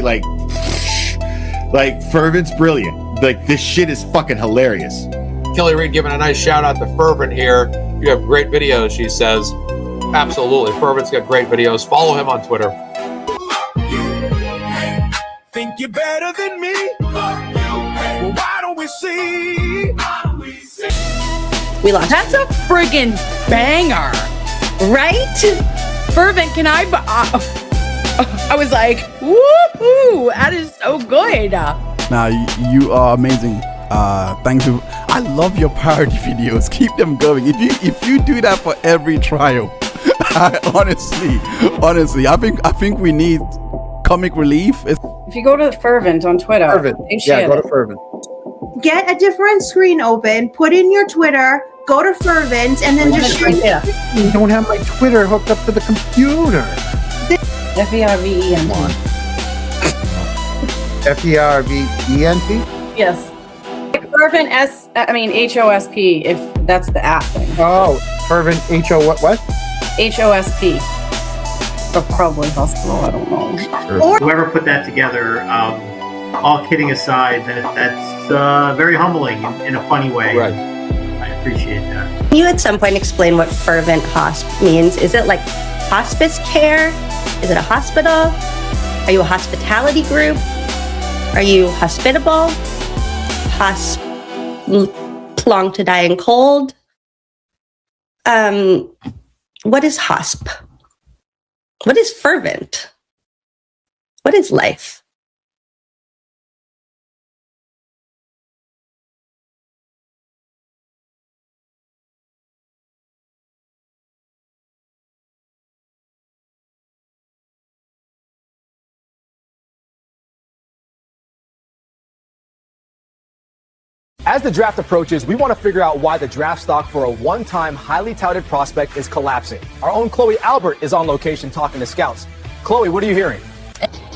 honestly, like Fervent's brilliant. Like, this shit is fucking hilarious. Kelly Reed giving a nice shout out to Fervent here. You have great videos, she says. Absolutely. Fervent's got great videos. Follow him on Twitter. Think you're better than me? Well, why don't we see? We lost. That's a friggin' banger, right? Fervent, can I was like, woohoo, that is so good. Now, you are amazing. Thank you. I love your parody videos. Keep them going. If you do that for every trial, honestly, I think we need comic relief. If you go to Fervent on Twitter, Fervent. Yeah, go to Fervent. Get a different screen open, put in your Twitter, go to Fervent, and then just right there. You don't have my Twitter hooked up to the computer. Fervent. Fervent? Yes. Fervent HOSP, if that's the app thing. Oh, Fervent what? HOSP. But probably hospital, I don't know. Whoever put that together, all kidding aside, that's very humbling in a funny way. Right. I appreciate that. Can you at some point explain what fervent hosp means? Is it like hospice care? Is it a hospital? Are you a hospitality group? Are you hospitable? Long to dying cold? What is hosp? What is fervent? What is life? As the draft approaches, we want to figure out why the draft stock for a one-time highly touted prospect is collapsing. Our own Colin Albert is on location talking to scouts. Chloe, what are you hearing?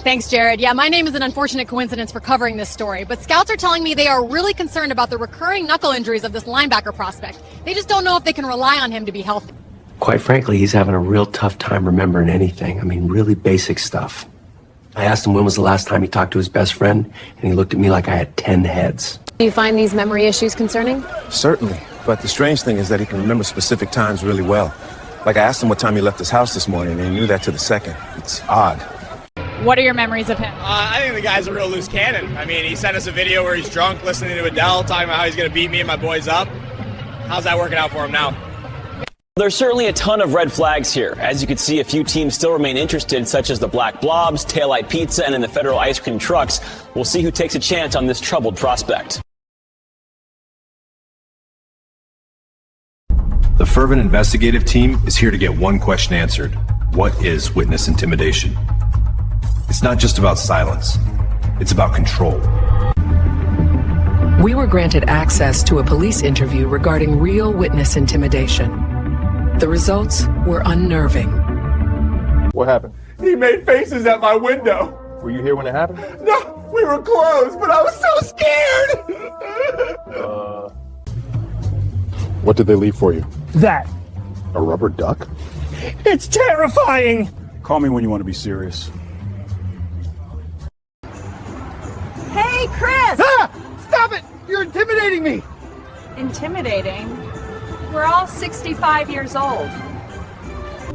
Thanks, Jared. Yeah, my name is an unfortunate coincidence for covering this story, but scouts are telling me they are really concerned about the recurring knuckle injuries of this linebacker prospect. They just don't know if they can rely on him to be healthy. Quite frankly, he's having a real tough time remembering anything. I mean, really basic stuff. I asked him when was the last time he talked to his best friend, and he looked at me like I had 10 heads. Do you find these memory issues concerning? Certainly, but the strange thing is that he can remember specific times really well. Like I asked him what time he left his house this morning, and he knew that to the second. It's odd. What are your memories of him? I think the guy's a real loose cannon. I mean, he sent us a video where he's drunk listening to Adele, talking about how he's going to beat me and my boys up. How's that working out for him now? There's certainly a ton of red flags here. As you can see, a few teams still remain interested, such as the Black Blobs, Taillight Pizza, and in the Federal Ice Cream Trucks. We'll see who takes a chance on this troubled prospect. The Fervent investigative team is here to get one question answered. What is witness intimidation? It's not just about silence. It's about control. We were granted access to a police interview regarding real witness intimidation. The results were unnerving. What happened? He made faces at my window. Were you here when it happened? No, we were closed, but I was so scared. What did they leave for you? That. A rubber duck? It's terrifying. Call me when you want to be serious. Hey, Chris! Ah! Stop it! You're intimidating me. Intimidating? We're all 65 years old.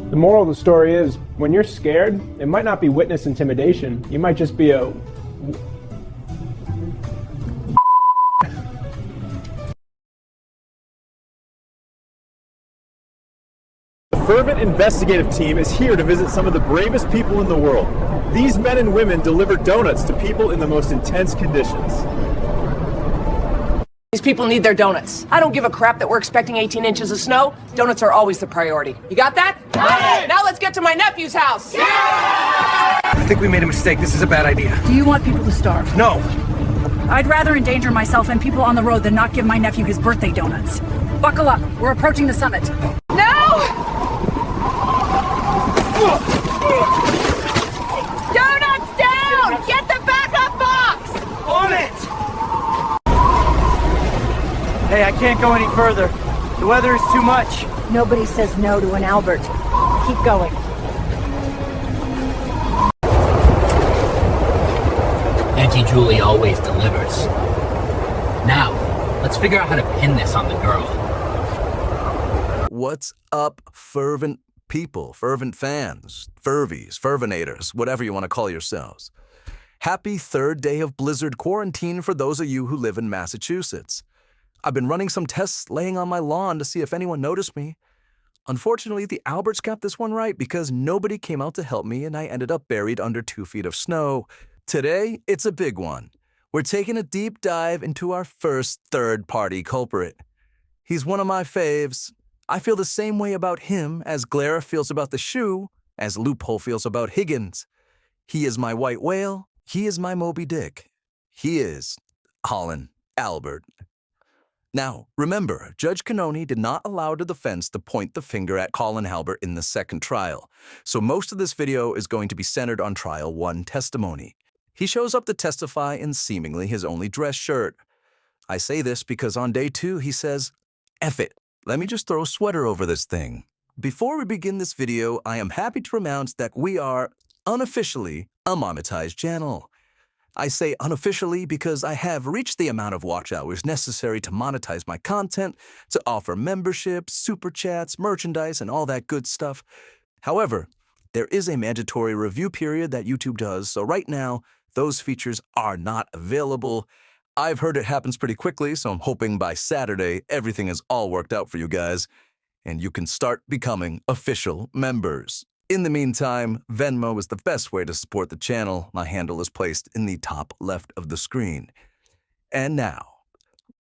The moral of the story is, when you're scared, it might not be witness intimidation. You might just be a... The Fervent investigative team is here to visit some of the bravest people in the world. These men and women deliver donuts to people in the most intense conditions. These people need their donuts. I don't give a crap that we're expecting 18 inches of snow. Donuts are always the priority. You got that? Got it! Now let's get to my nephew's house. Yeah! I think we made a mistake. This is a bad idea. Do you want people to starve? No. I'd rather endanger myself and people on the road than not give my nephew his birthday donuts. Buckle up. We're approaching the summit. No! Donuts down! Get the backup box! On it! Hey, I can't go any further. The weather is too much. Nobody says no to an Albert. Keep going. Auntie Julie always delivers. Now, let's figure out how to pin this on the girl. What's up, Fervent people, Fervent fans, Fervies, Fervenators, whatever you want to call yourselves. Happy third day of blizzard quarantine for those of you who live in Massachusetts. I've been running some tests laying on my lawn to see if anyone noticed me. Unfortunately, the Alberts got this one right because nobody came out to help me and I ended up buried under 2 feet of snow. Today, it's a big one. We're taking a deep dive into our first third-party culprit. He's one of my faves. I feel the same way about him as Glera feels about the shoe, as Loophole feels about Higgins. He is my white whale. He is my Moby Dick. He is Colin Albert. Now, remember, Judge Cannoni did not allow the defense to point the finger at Colin Albert in the second trial, so most of this video is going to be centered on Trial 1 testimony. He shows up to testify in seemingly his only dress shirt. I say this because on day 2 he says, "F it, let me just throw a sweater over this thing." Before we begin this video, I am happy to announce that we are, unofficially, a monetized channel. I say unofficially because I have reached the amount of watch hours necessary to monetize my content, to offer memberships, super chats, merchandise, and all that good stuff. However, there is a mandatory review period that YouTube does, so right now, those features are not available. I've heard it happens pretty quickly, so I'm hoping by Saturday everything is all worked out for you guys, and you can start becoming official members. In the meantime, Venmo is the best way to support the channel. My handle is placed in the top left of the screen. And now,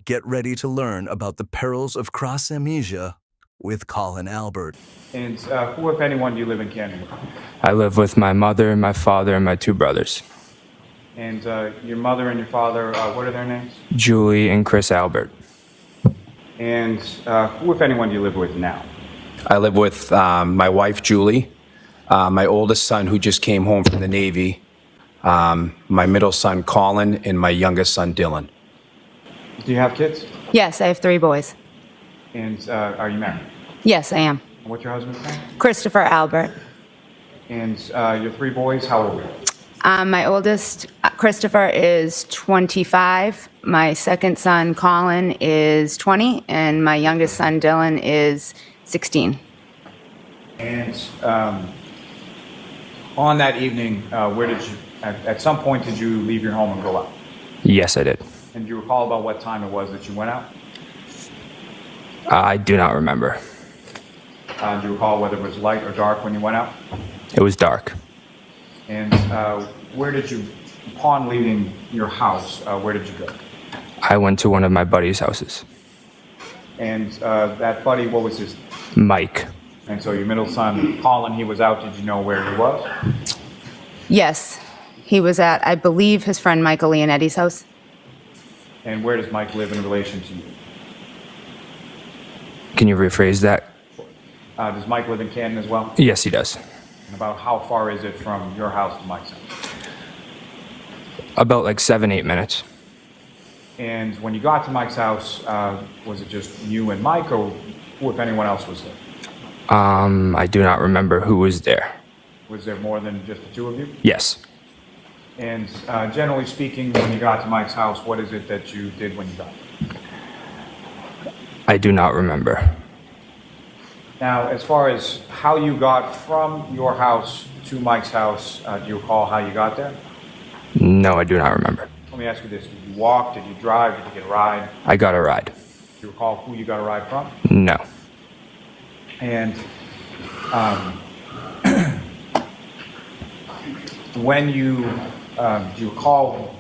get ready to learn about the perils of cross amnesia with Colin Albert. And who, if anyone, do you live in Canada? I live with my mother, my father, and my 2 brothers. And your mother and your father, what are their names? Julie and Chris Albert. And who, if anyone, do you live with now? I live with my wife, Julie, my oldest son, who just came home from the Navy, my middle son, Colin, and my youngest son, Dylan. Do you have kids? Yes, I have 3 boys. And are you married? Yes, I am. And what's your husband's name? Christopher Albert. And your 3 boys, how old are you? My oldest, Christopher, is 25. My second son, Colin, is 20. And my youngest son, Dylan, is 16. And on that evening, where did you, at some point, did you leave your home and go out? Yes, I did. And do you recall about what time it was that you went out? I do not remember. Do you recall whether it was light or dark when you went out? It was dark. And where did you, upon leaving your house, where did you go? I went to one of my buddy's houses. And that buddy, what was his name? Mike. And so your middle son, Colin, he was out. Did you know where he was? Yes, he was at, I believe, his friend Michael Leonetti's house. And where does Mike live in relation to you? Can you rephrase that? Does Mike live in Canton as well? Yes, he does. And about how far is it from your house to Mike's house? About like 7-8 minutes. And when you got to Mike's house, was it just you and Mike, or who, if anyone else, was there? I do not remember who was there. Was there more than just the 2 of you? Yes. And generally speaking, when you got to Mike's house, what is it that you did when you got there? I do not remember. Now, as far as how you got from your house to Mike's house, do you recall how you got there? No, I do not remember. Let me ask you this. Did you walk? Did you drive? Did you get a ride? I got a ride. Do you recall who you got a ride from? No. And when you, do you recall,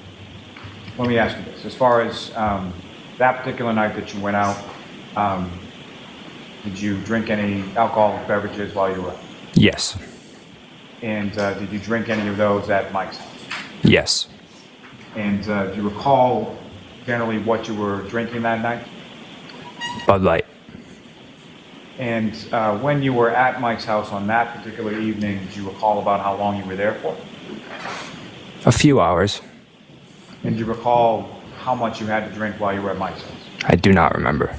let me ask you this. As far as that particular night that you went out, did you drink any alcoholic beverages while you were out? Yes. And did you drink any of those at Mike's house? Yes. And do you recall generally what you were drinking that night? Bud Light. And when you were at Mike's house on that particular evening, do you recall about how long you were there for? A few hours. And do you recall how much you had to drink while you were at Mike's house? I do not remember.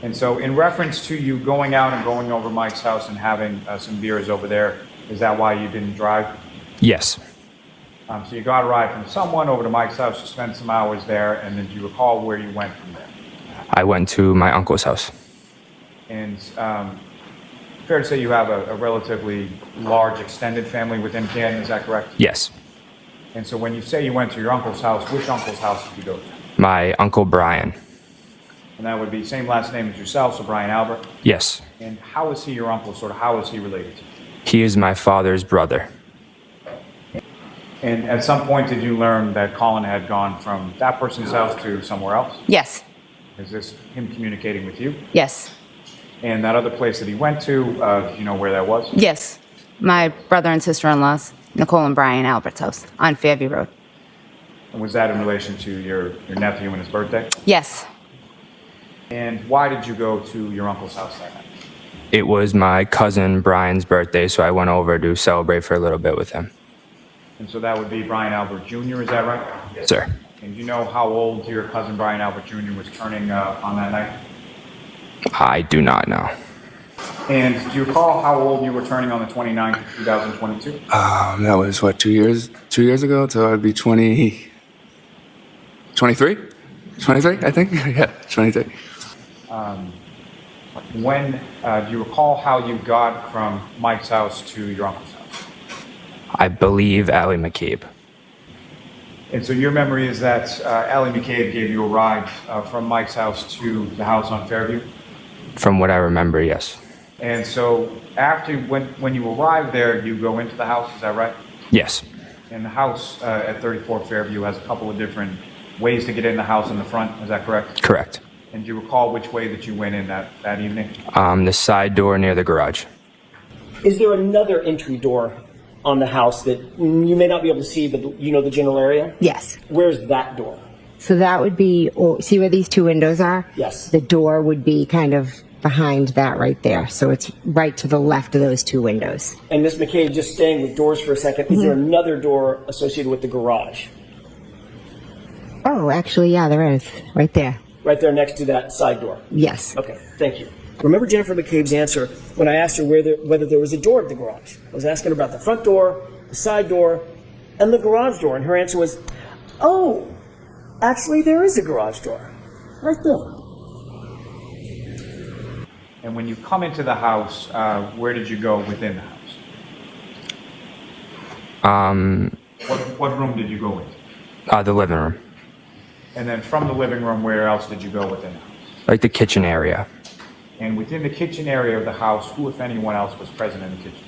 And so in reference to you going out and going over Mike's house and having some beers over there, is that why you didn't drive? Yes. So you got a ride from someone over to Mike's house, you spent some hours there, and then do you recall where you went from there? I went to my uncle's house. And fair to say you have a relatively large extended family within Canton, is that correct? Yes. And so when you say you went to your uncle's house, which uncle's house did you go to? My Uncle Brian. And that would be same last name as yourself, so Brian Albert? Yes. And how is he your uncle, sort of how is he related to you? He is my father's brother. And at some point did you learn that Colin had gone from that person's house to somewhere else? Yes. Is this him communicating with you? Yes. And that other place that he went to, do you know where that was? Yes. My brother and sister-in-law's, Nicole and Brian Albert's house on Fairview Road. And was that in relation to your nephew and his birthday? Yes. And why did you go to your uncle's house that night? It was my cousin Brian's birthday, so I went over to celebrate for a little bit with him. And so that would be Brian Albert Jr., is that right? Yes, sir. And do you know how old your cousin Brian Albert Jr. was turning on that night? I do not know. And do you recall how old you were turning on the 29th of 2022? That was what, 2 years? 2 years ago, so I'd be 23? 23, I think? Yeah, 23. When do you recall how you got from Mike's house to your uncle's house? I believe Allie McCabe. And so your memory is that Allie McCabe gave you a ride from Mike's house to the house on Fairview? From what I remember, yes. And so after, when you arrive there, you go into the house, is that right? Yes. And the house at 34 Fairview has a couple of different ways to get in the house in the front. Is that correct? Correct. And do you recall which way that you went in that evening? The side door near the garage. Is there another entry door on the house that you may not be able to see, but you know the general area? Yes. Where's that door? So that would be, see where these two windows are? Yes. The door would be kind of behind that right there. So it's right to the left of those two windows. And Ms. McCabe, just staying with doors for a second, is there another door associated with the garage? Oh, actually, yeah, there is. Right there. Right there next to that side door? Yes. Okay, thank you. Remember Jennifer McCabe's answer when I asked her whether there was a door at the garage? I was asking about the front door, the side door, and the garage door. And her answer was, oh, actually there is a garage door. Right there. And when you come into the house, where did you go within the house? What room did you go into? The living room. And then from the living room, where else did you go within the house? Like the kitchen area. And within the kitchen area of the house, who, if anyone else, was present in the kitchen?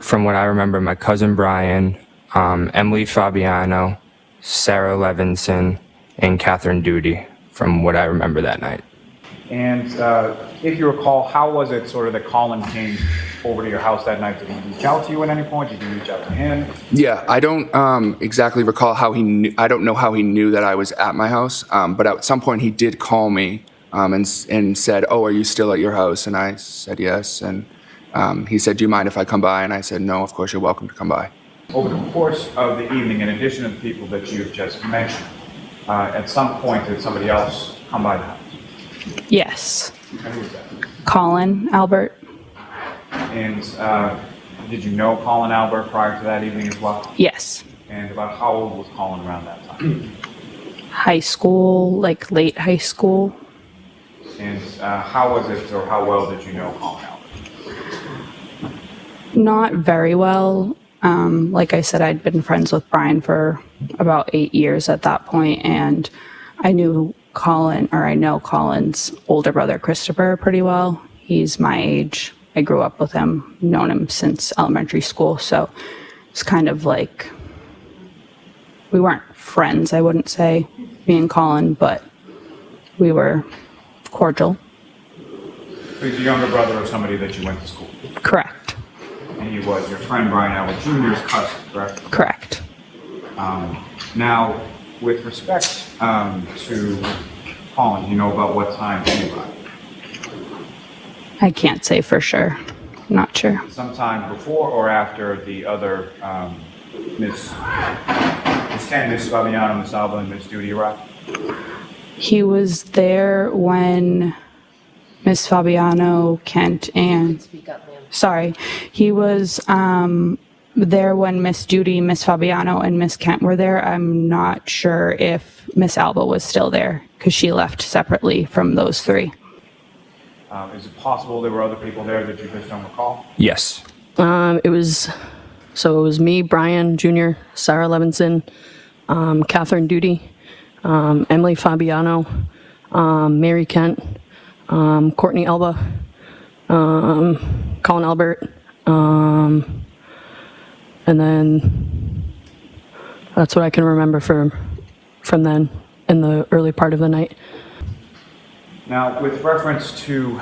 From what I remember, my cousin Brian, Emily Fabiano, Sarah Levinson, and Catherine Duty, from what I remember that night. And if you recall, how was it sort of that Colin came over to your house that night? Did he reach out to you at any point? Did you reach out to him? Yeah, I don't exactly recall how he knew. I don't know how he knew that I was at my house, but at some point he did call me and said, "Oh, are you still at your house?" And I said yes. And he said, "Do you mind if I come by?" And I said, "No, of course you're welcome to come by." Over the course of the evening, in addition to the people that you've just mentioned, at some point did somebody else come by the house? Yes. And who was that? Colin Albert. And did you know Colin Albert prior to that evening as well? Yes. And about how old was Colin around that time? High school, like late high school. And how was it, or how well did you know Colin Albert? Not very well. Like I said, I'd been friends with Brian for about 8 years at that point, and I know Colin's older brother, Christopher, pretty well. He's my age. I grew up with him, known him since elementary school, so it's kind of like, we weren't friends, I wouldn't say, me and Colin, but we were cordial. So he's a younger brother of somebody that you went to school with? Correct. And he was your friend Brian Albert Jr.'s cousin, correct? Correct. Now, with respect to Colin, do you know about what time he arrived? I can't say for sure. Not sure. Sometime before or after the other Miss Ken, Miss Fabiano, Miss Alba, and Miss Duty arrived? He was there when Miss Fabiano, Kent, and... He was there when Miss Judy, Miss Fabiano, and Miss Kent were there. I'm not sure if Miss Alba was still there because she left separately from those three. Is it possible there were other people there that you just don't recall? Yes. It was me, Brian Jr., Sarah Levinson, Catherine Duty, Emily Fabiano, Mary Kent, Courtney Alba, Colin Albert, and then that's what I can remember from then in the early part of the night. Now, with reference to,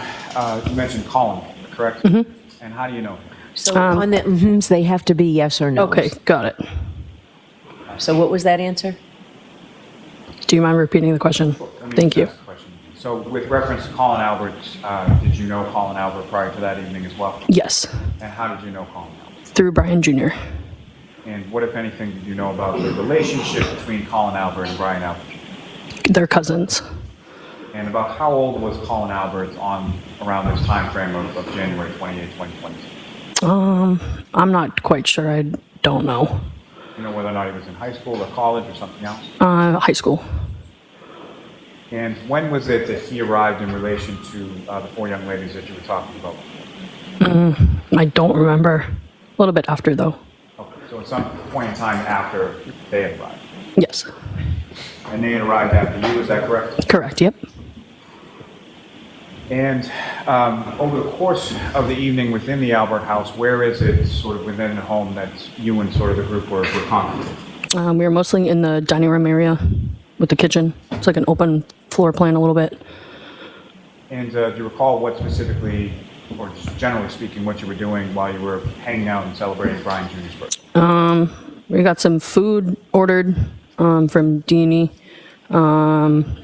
you mentioned Colin, correct? Mm-hmm. And how do you know him? So on the mm-hms, they have to be yes or no. Okay, got it. So what was that answer? Do you mind repeating the question? Thank you. So with reference to Colin Albert, did you know Colin Albert prior to that evening as well? Yes. And how did you know Colin Albert? Through Brian Jr. And what, if anything, did you know about the relationship between Colin Albert and Brian Albert? They're cousins. And about how old was Colin Albert around this time frame of January 28, 2022? I'm not quite sure. I don't know. You know whether or not he was in high school or college or something else? High school. And when was it that he arrived in relation to the four young ladies that you were talking about? I don't remember. A little bit after, though. Okay, so at some point in time after they had arrived? Yes. And they had arrived after you, is that correct? Correct, yep. And over the course of the evening within the Albert house, where is it sort of within the home that you and sort of the group were congregating? We were mostly in the dining room area with the kitchen. It's like an open floor plan a little bit. And do you recall what specifically, or just generally speaking, what you were doing while you were hanging out and celebrating Brian Jr.'s birthday? We got some food ordered from Deanie.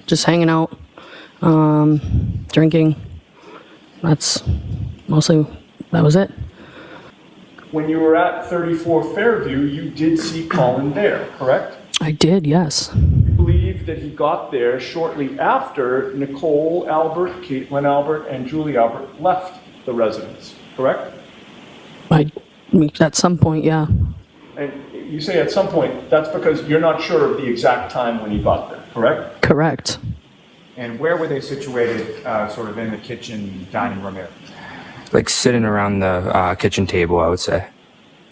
Just hanging out, drinking. That was it. When you were at 34 Fairview, you did see Colin there, correct? I did, yes. You believe that he got there shortly after Nicole Albert, Caitlin Albert, and Julie Albert left the residence, correct? At some point, yeah. And you say at some point, that's because you're not sure of the exact time when he got there, correct? Correct. And where were they situated sort of in the kitchen dining room area? Like sitting around the kitchen table, I would say.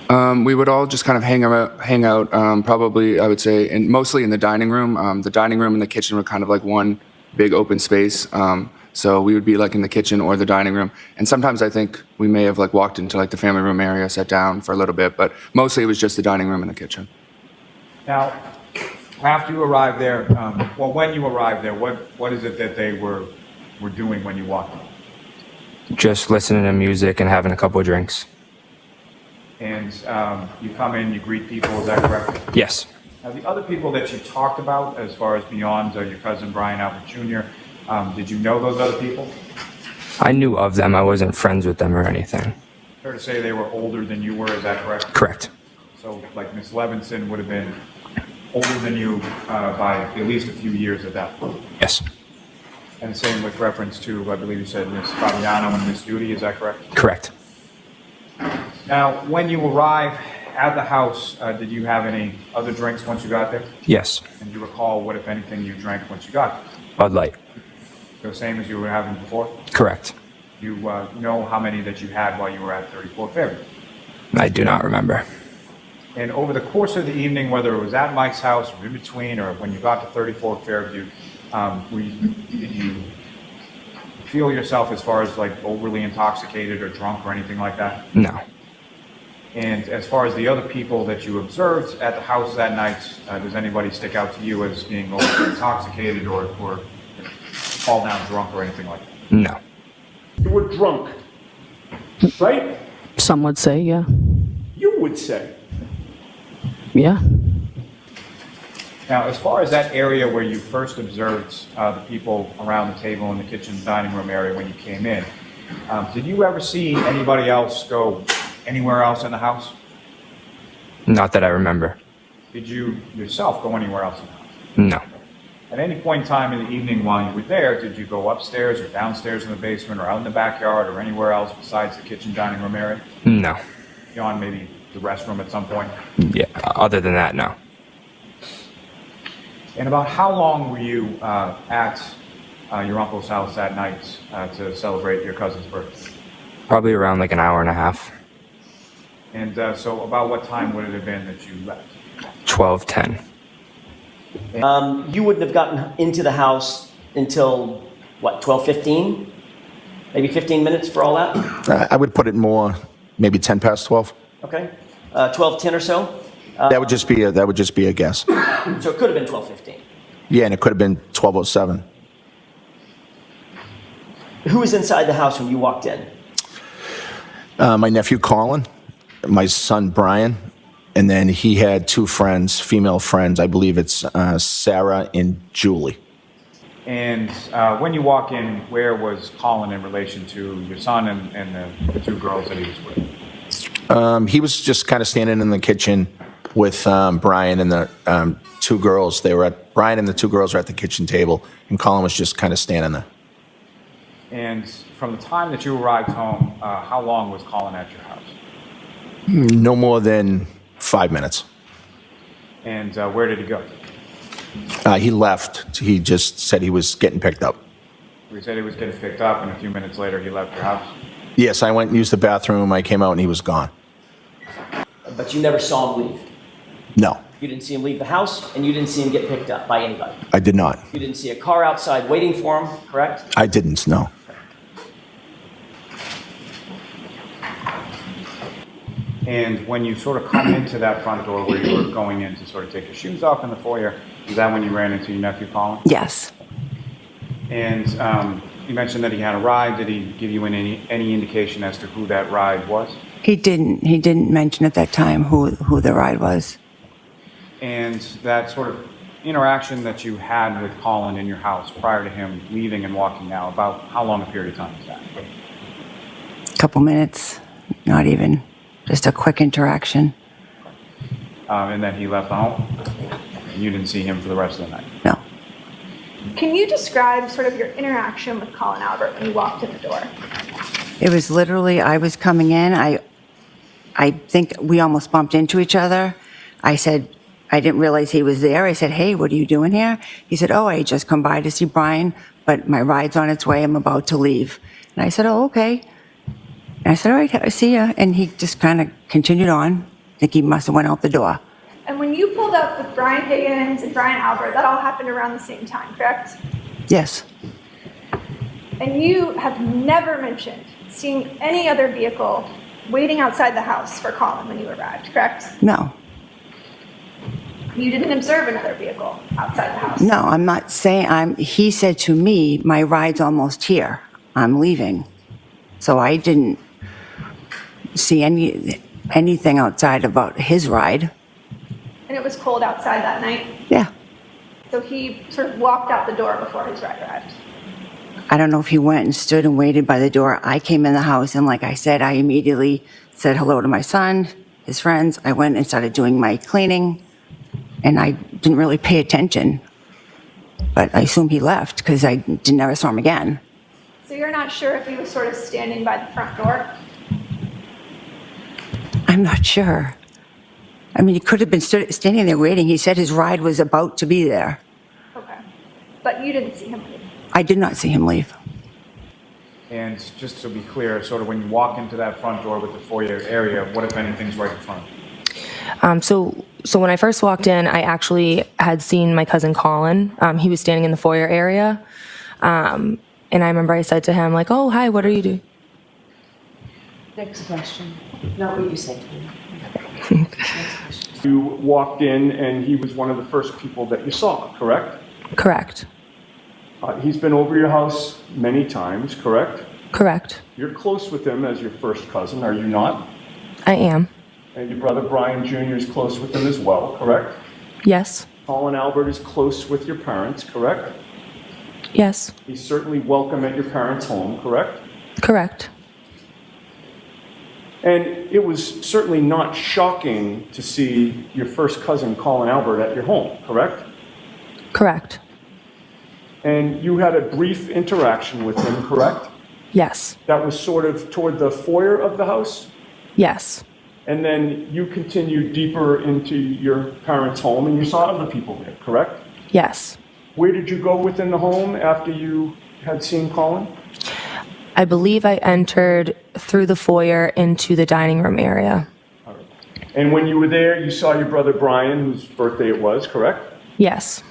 We would all just kind of hang out probably, I would say, mostly in the dining room. The dining room and the kitchen were kind of like one big open space. So we would be like in the kitchen or the dining room. And sometimes I think we may have like walked into like the family room area, sat down for a little bit, but mostly it was just the dining room and the kitchen. Now, after you arrived there, when you arrived there, what is it that they were doing when you walked in? Just listening to music and having a couple of drinks. And you come in, you greet people, is that correct? Yes. Now, the other people that you talked about, as far as beyond your cousin Brian Albert Jr., did you know those other people? I knew of them. I wasn't friends with them or anything. Fair to say they were older than you were, is that correct? Correct. So, like Miss Levinson would have been older than you by at least a few years at that point? Yes. And the same with reference to, I believe you said Miss Fabiano and Miss Duty, is that correct? Correct. Now, when you arrive at the house, did you have any other drinks once you got there? Yes. And do you recall what, if anything, you drank once you got there? Bud Light. The same as you were having before? Correct. You know how many that you had while you were at 34 Fairview? I do not remember. And over the course of the evening, whether it was at Mike's house or in between, or when you got to 34 Fairview, did you feel yourself as far as like overly intoxicated or drunk or anything like that? No. And as far as the other people that you observed at the house that night, does anybody stick out to you as being overly intoxicated or fall down drunk or anything like that? No. You were drunk, right? Some would say, yeah. You would say. Yeah. Now, as far as that area where you first observed the people around the table in the kitchen dining room area when you came in, did you ever see anybody else go anywhere else in the house? Not that I remember. Did you yourself go anywhere else in the house? No. At any point in time in the evening while you were there, did you go upstairs or downstairs in the basement or out in the backyard or anywhere else besides the kitchen dining room area? No. Beyond maybe the restroom at some point? Yeah, other than that, no. And about how long were you at your uncle's house that night to celebrate your cousin's birthday? Probably around like an hour and a half. And so about what time would it have been that you left? 12:10. You wouldn't have gotten into the house until, what, 12:15? Maybe 15 minutes for all that? I would put it more, maybe 10 past 12. Okay. 12:10 or so? That would just be a guess. So it could have been 12:15. Yeah, and it could have been 12:07. Who was inside the house when you walked in? My nephew Colin, my son Brian, and then he had two friends, female friends. I believe it's Sarah and Julie. And when you walk in, where was Colin in relation to your son and the two girls that he was with? He was just kind of standing in the kitchen with Brian and the two girls. Brian and the two girls were at the kitchen table, and Colin was just kind of standing there. And from the time that you arrived home, how long was Colin at your house? No more than 5 minutes. And where did he go? He left. He just said he was getting picked up. He said he was getting picked up, and a few minutes later he left your house? Yes, I went and used the bathroom. I came out and he was gone. But you never saw him leave? No, You didn't see him leave the house, and you didn't see him get picked up by anybody? I did not. You didn't see a car outside waiting for him, correct? I didn't, no. And when you sort of come into that front door where you were going in to sort of take your shoes off in the foyer, is that when you ran into your nephew, Colin? Yes. And you mentioned that he had a ride. Did he give you any indication as to who that ride was? He didn't mention at that time who the ride was. And that sort of interaction that you had with Colin in your house prior to him leaving and walking out, about how long a period of time was that? A couple minutes, not even. Just a quick interaction. And then he left the home? And you didn't see him for the rest of the night? No. Can you describe sort of your interaction with Colin Albert when you walked in the door? It was literally, I was coming in, I think we almost bumped into each other. I said, I didn't realize he was there. I said, hey, what are you doing here? He said, oh, I just come by to see Brian, but my ride's on its way. I'm about to leave. And I said, oh, okay. And I said, all right, I see ya. And he just kind of continued on. I think he must have went out the door. And when you pulled up with Brian Higgins and Brian Albert, that all happened around the same time, correct? Yes. And you have never mentioned seeing any other vehicle waiting outside the house for Colin when you arrived, correct? No. You didn't observe another vehicle outside the house? No, I'm not saying, he said to me, my ride's almost here. I'm leaving. So I didn't see anything outside about his ride. And it was cold outside that night? Yeah. So he sort of walked out the door before his ride arrived? I don't know if he went and stood and waited by the door. I came in the house, and like I said, I immediately said hello to my son, his friends. I went and started doing my cleaning, and I didn't really pay attention. But I assume he left because I never saw him again. So you're not sure if he was sort of standing by the front door? I'm not sure. I mean, he could have been standing there waiting. He said his ride was about to be there. Okay. But you didn't see him leave? I did not see him leave. And just to be clear, sort of when you walk into that front door with the foyer area, what, if anything's right in front? So when I first walked in, I actually had seen my cousin Colin. He was standing in the foyer area. And I remember I said to him, like, oh, hi, what are you doing? Next question. Not what you said to me. You walked in and he was one of the first people that you saw, correct? Correct. He's been over your house many times, correct? Correct. You're close with him as your first cousin, are you not? I am. And your brother Brian Jr. is close with him as well, correct? Yes. Colin Albert is close with your parents, correct? Yes. He's certainly welcome at your parents' home, correct? Correct. And it was certainly not shocking to see your first cousin, Colin Albert, at your home, correct? Correct. And you had a brief interaction with him, correct? Yes. That was sort of toward the foyer of the house? Yes. And then you continued deeper into your parents' home and you saw other people there, correct? Yes. Where did you go within the home after you had seen Colin? I believe I entered through the foyer into the dining room area. And when you were there, you saw your brother Brian, whose birthday it was, correct? Yes.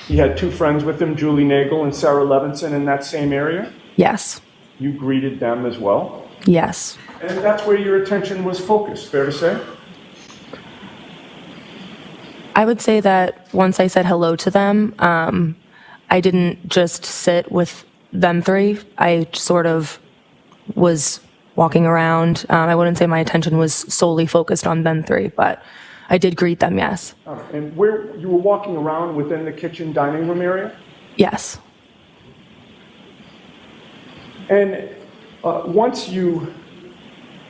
He had two friends with him, Julie Nagel and Sarah Levinson, in that same area? Yes. You greeted them as well? Yes. And that's where your attention was focused, fair to say? I would say that once I said hello to them, I didn't just sit with them three. I sort of was walking around. I wouldn't say my attention was solely focused on them three, but I did greet them, yes. And where you were walking around within the kitchen dining room area? Yes. And once you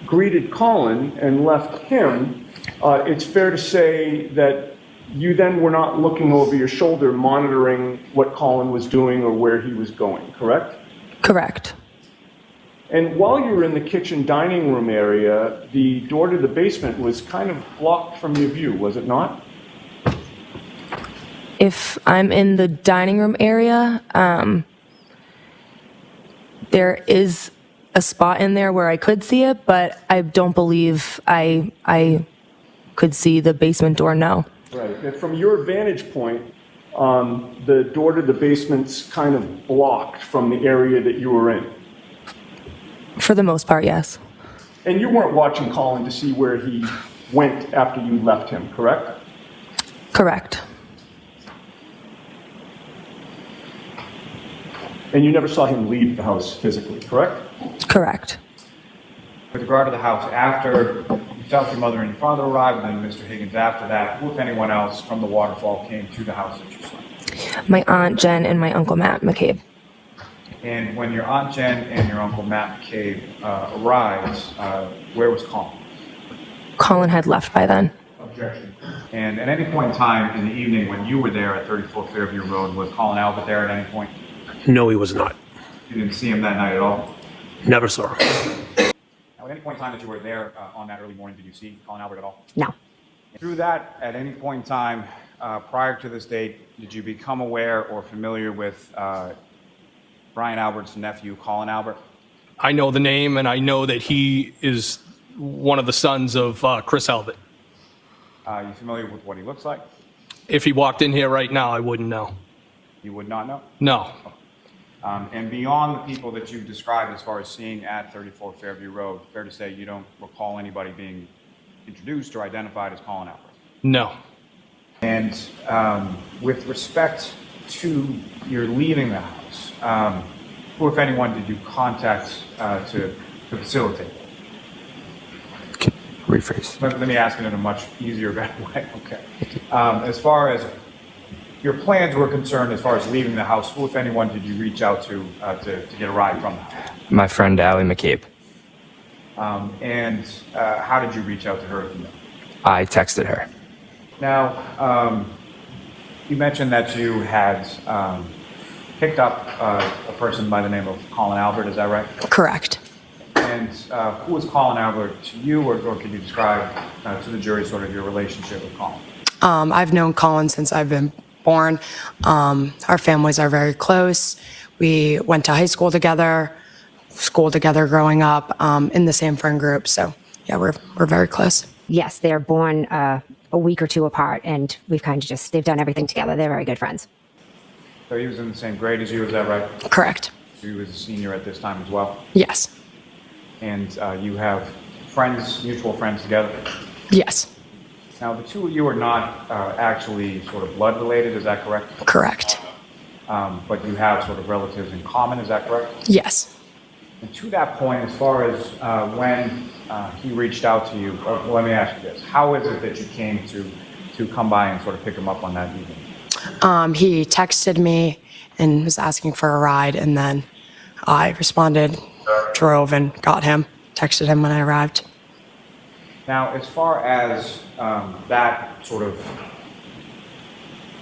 greeted Colin and left him, it's fair to say that you then were not looking over your shoulder monitoring what Colin was doing or where he was going, correct? Correct. And while you were in the kitchen dining room area, the door to the basement was kind of blocked from your view, was it not? If I'm in the dining room area, there is a spot in there where I could see it, but I don't believe I could see the basement door, no. Right. And from your vantage point, the door to the basement's kind of blocked from the area that you were in. For the most part, yes. And you weren't watching Colin to see where he went after you left him, correct? Correct. And you never saw him leave the house physically, correct? Correct. With regard to the house, after yourself, your mother, and your father arrived, and then Mr. Higgins after that, who, if anyone else, from the waterfall came to the house that you saw? My Aunt Jen and my Uncle Matt McCabe. And when your Aunt Jen and your Uncle Matt McCabe arrived, where was Colin? Colin had left by then. Objection. And at any point in time in the evening when you were there at 34 Fairview Road, was Colin Albert there at any point? No, he was not. You didn't see him that night at all? Never saw him. Now, at any point in time that you were there on that early morning, did you see Colin Albert at all? No. Through that, at any point in time prior to this date, did you become aware or familiar with Brian Albert's nephew, Colin Albert? I know the name, and I know that he is one of the sons of Chris Albert. You familiar with what he looks like? If he walked in here right now, I wouldn't know. You would not know? No. And beyond the people that you've described as far as seeing at 34 Fairview Road, fair to say you don't recall anybody being introduced or identified as Colin Albert? No. And with respect to your leaving the house, who, if anyone, did you contact to facilitate? Rephrase. Let me ask it in a much easier, better way. Okay. As far as your plans were concerned, as far as leaving the house, who, if anyone, did you reach out to get a ride from the house? My friend Allie McCabe. And how did you reach out to her? If you know? I texted her. Now, you mentioned that you had picked up a person by the name of Colin Albert, is that right? Correct. And who was Colin Albert to you, or could you describe to the jury sort of your relationship with Colin? I've known Colin since I've been born. Our families are very close. We went to high school together growing up, in the same friend group. So yeah, we're very close. Yes, they're born a week or two apart, and we've kind of they've done everything together. They're very good friends. So he was in the same grade as you, is that right? Correct. So he was a senior at this time as well? Yes. And you have friends, mutual friends together? Yes. Now, the two of you are not actually sort of blood related, is that correct? Correct. But you have sort of relatives in common, is that correct? Yes. And to that point, as far as when he reached out to you, let me ask you this. How is it that you came to come by and sort of pick him up on that evening? He texted me and was asking for a ride, and then I responded, drove and got him, texted him when I arrived. Now, as far as that sort of,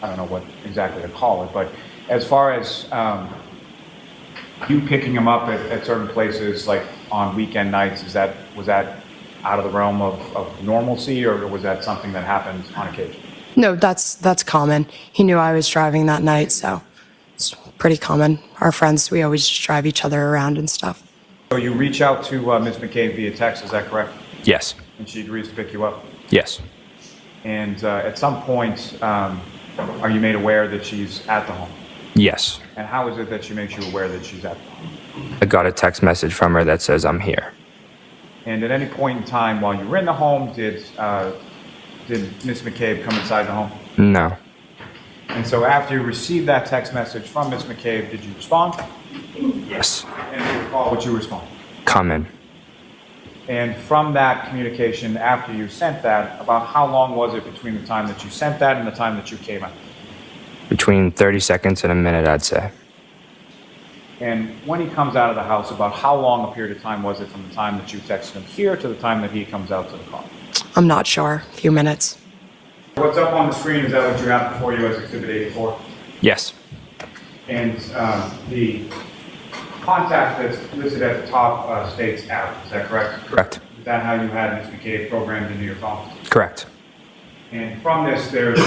I don't know what exactly to call it, but as far as you picking him up at certain places, like on weekend nights, was that out of the realm of normalcy, or was that something that happened on occasion? No, that's common. He knew I was driving that night, so it's pretty common. Our friends, we always just drive each other around and stuff. So you reach out to Ms. McCabe via text, is that correct? Yes. And she agrees to pick you up? Yes. And at some point, are you made aware that she's at the home? Yes. And how is it that she makes you aware that she's at the home? I got a text message from her that says I'm here. And at any point in time while you were in the home, did Ms. McCabe come inside the home? No. And so after you received that text message from Ms. McCabe, did you respond? Yes. And do you recall what you responded? Come in. And from that communication, after you sent that, about how long was it between the time that you sent that and the time that you came out? Between 30 seconds and a minute, I'd say. And when he comes out of the house, about how long a period of time was it from the time that you texted him here to the time that he comes out to the car? I'm not sure. A few minutes. What's up on the screen, is that what you have before you as Exhibit 84? Yes. And the contact that's listed at the top states out, is that correct? Correct. Is that how you had Ms. McCabe programmed into your phone? Correct. And from this, there's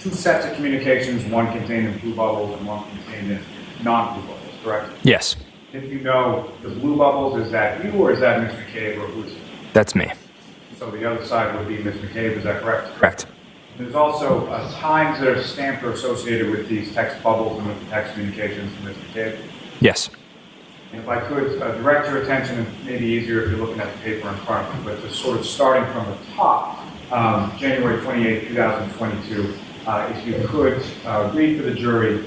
two sets of communications, one contained in blue bubbles and one contained in non-blue bubbles, correct? Yes. If you know the blue bubbles, is that you or is that Ms. McCabe or who's it? That's me. So the other side would be Ms. McCabe, is that correct? Correct. There's also times that are stamped or associated with these text bubbles and with the text communications from Ms. McCabe. Yes. And if I could direct your attention, and maybe easier if you're looking at the paper in front of you, but just sort of starting from the top, January 28, 2022, if you could read for the jury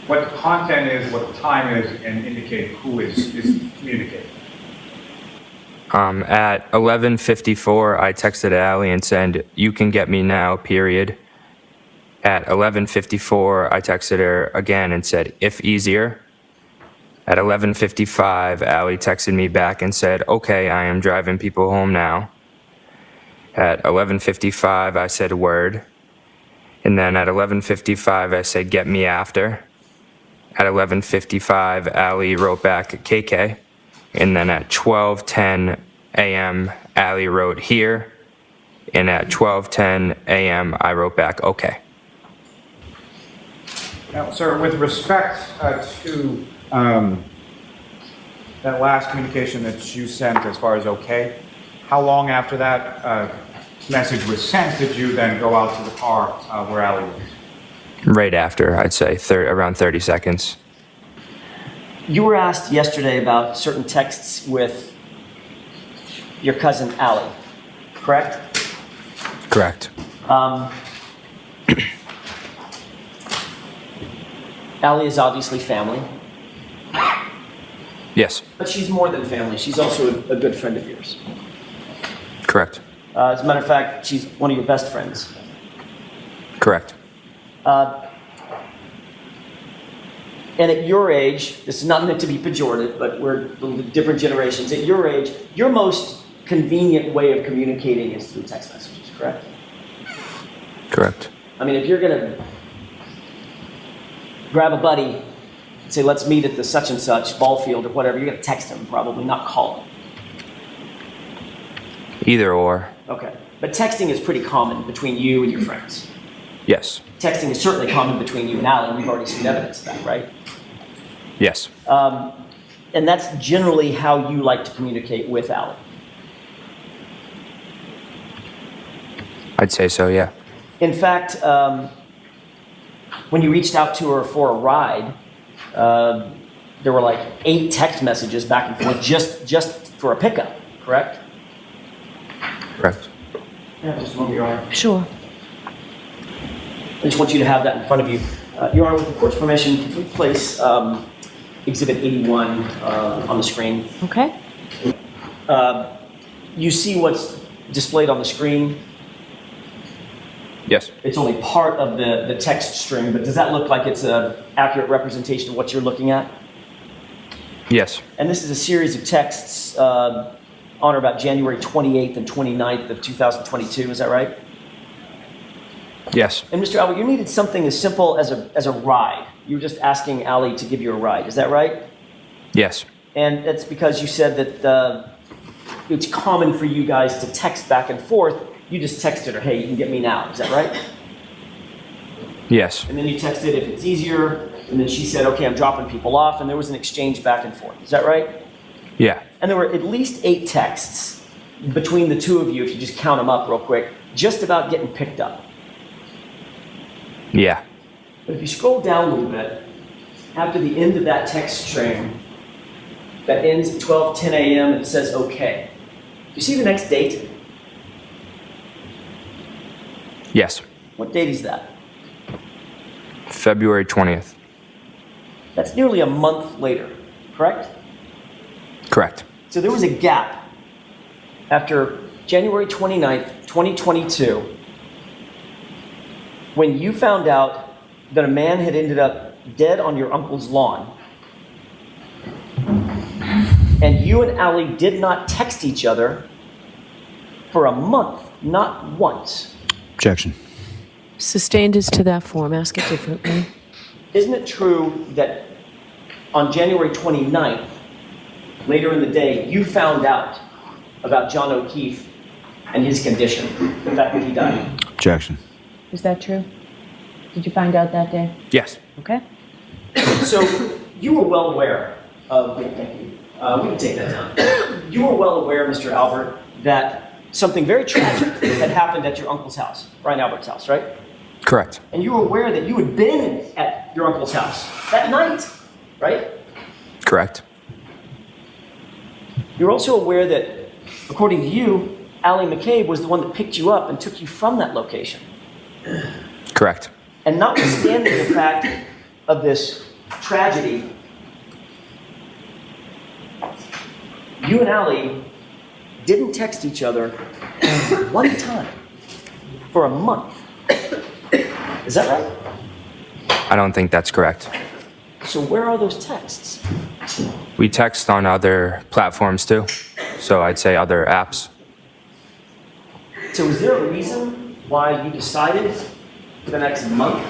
what the content is, what the time is, and indicate who is communicating. At 11:54, I texted Allie and said, "You can get me now, period." At 11:54, I texted her again and said, "If easier." At 11:55, Allie texted me back and said, "Okay, I am driving people home now." At 11:55, I said, "Word." And then at 11:55, I said, "Get me after." At 11:55, Allie wrote back, "KK." And then at 12:10 a.m., Allie wrote, "Here." And at 12:10 a.m., I wrote back, "Okay." Now, sir, with respect to that last communication that you sent as far as okay, how long after that message was sent did you then go out to the car where Allie was? Right after, I'd say around 30 seconds. You were asked yesterday about certain texts with your cousin Allie, correct? Correct. Allie is obviously family. Yes. But she's more than family. She's also a good friend of yours. Correct. As a matter of fact, she's one of your best friends. Correct. And at your age, this is not meant to be pejorative, but we're different generations. At your age, your most convenient way of communicating is through text messages, correct? Correct. I mean, if you're going to grab a buddy and say, let's meet at the such and such ball field or whatever, you're going to text him, probably not call him. Either or. Okay. But texting is pretty common between you and your friends. Yes. Texting is certainly common between you and Alan. We've already seen evidence of that, right? Yes. And that's generally how you like to communicate with Alan. I'd say so, yeah. In fact, when you reached out to her for a ride, there were like 8 text messages back and forth just for a pickup, correct? Correct. Yeah, just a moment, Your Honor. Sure. I just want you to have that in front of you. Your Honor, with the court's permission, can you place Exhibit 81 on the screen? Okay. You see what's displayed on the screen? Yes. It's only part of the text string, but does that look like it's an accurate representation of what you're looking at? Yes. And this is a series of texts on or about January 28th and 29th of 2022, is that right? Yes. And Mr. Albert, you needed something as simple as a ride. You were just asking Allie to give you a ride, is that right? Yes. And that's because you said that it's common for you guys to text back and forth. You just texted her, hey, you can get me now. Is that right? Yes. And then you texted if it's easier. And then she said, okay, I'm dropping people off. And there was an exchange back and forth. Is that right? Yeah. And there were at least 8 texts between the two of you, if you just count them up real quick, just about getting picked up. Yeah. But if you scroll down a little bit, after the end of that text string that ends at 12:10 a.m. and it says okay, you see the next date? Yes. What date is that? February 20th. That's nearly a month later, correct? Correct. So there was a gap after January 29th, 2022, when you found out that a man had ended up dead on your uncle's lawn, and you and Allie did not text each other for a month, not once. Objection. Sustained is to that form. Ask it differently. Isn't it true that on January 29th, later in the day, you found out about John O'Keefe and his condition, the fact that he died? Objection. Is that true? Did you find out that day? Yes. Okay. So you were well aware of, thank you. We can take that down. You were well aware, Mr. Albert, that something very tragic had happened at your uncle's house, Brian Albert's house, right? Correct. And you were aware that you had been at your uncle's house that night, right? Correct. You're also aware that, according to you, Allie McCabe was the one that picked you up and took you from that location. Correct. And notwithstanding the fact of this tragedy, you and Allie didn't text each other one time for a month. Is that right? I don't think that's correct. So where are those texts? We text on other platforms too. So I'd say other apps. So is there a reason why you decided for the next month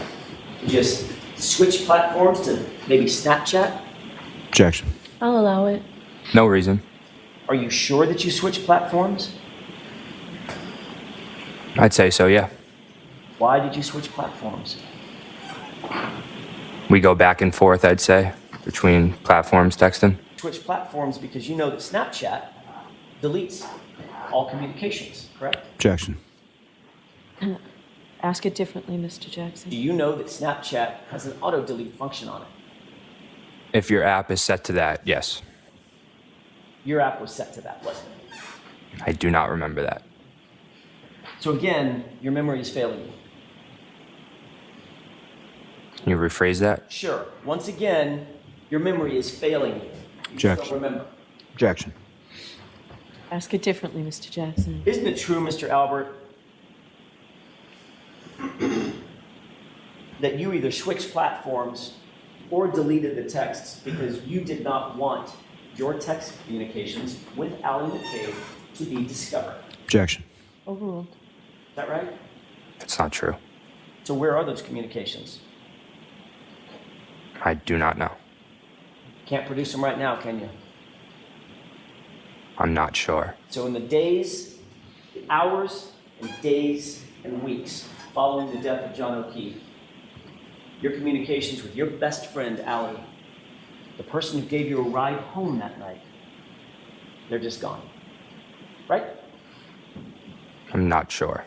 to just switch platforms to maybe Snapchat? Objection. I'll allow it. No reason. Are you sure that you switched platforms? I'd say so, yeah. Why did you switch platforms? We go back and forth, I'd say, between platforms texting. Switch platforms because you know that Snapchat deletes all communications, correct? Objection. Ask it differently, Mr. Jackson. Do you know that Snapchat has an auto-delete function on it? If your app is set to that, yes. Your app was set to that, wasn't it? I do not remember that. So again, your memory is failing you. Can you rephrase that? Sure. Once again, your memory is failing you. You just don't remember. Objection. Ask it differently, Mr. Jackson. Isn't it true, Mr. Albert, that you either switched platforms or deleted the texts because you did not want your text communications with Allie McCabe to be discovered? Objection. Overruled. Is that right? That's not true. So where are those communications? I do not know. Can't produce them right now, can you? I'm not sure. So in the days, the hours, and days and weeks following the death of John O'Keefe, your communications with your best friend, Allie, the person who gave you a ride home that night, they're just gone. Right? I'm not sure.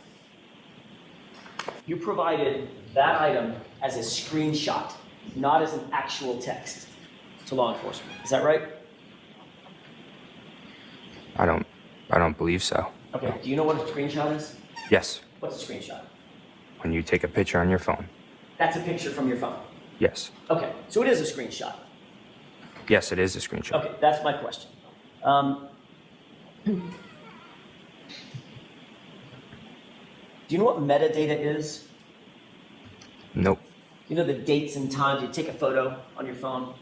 You provided that item as a screenshot, not as an actual text to law enforcement. Is that right? I don't believe so. Okay, do you know what a screenshot is? Yes. What's a screenshot? When you take a picture on your phone. That's a picture from your phone. Yes. Okay, so it is a screenshot. Yes, it is a screenshot. Okay, that's my question. Do you know what metadata is? Nope. You know the dates and times. You take a photo on your phone.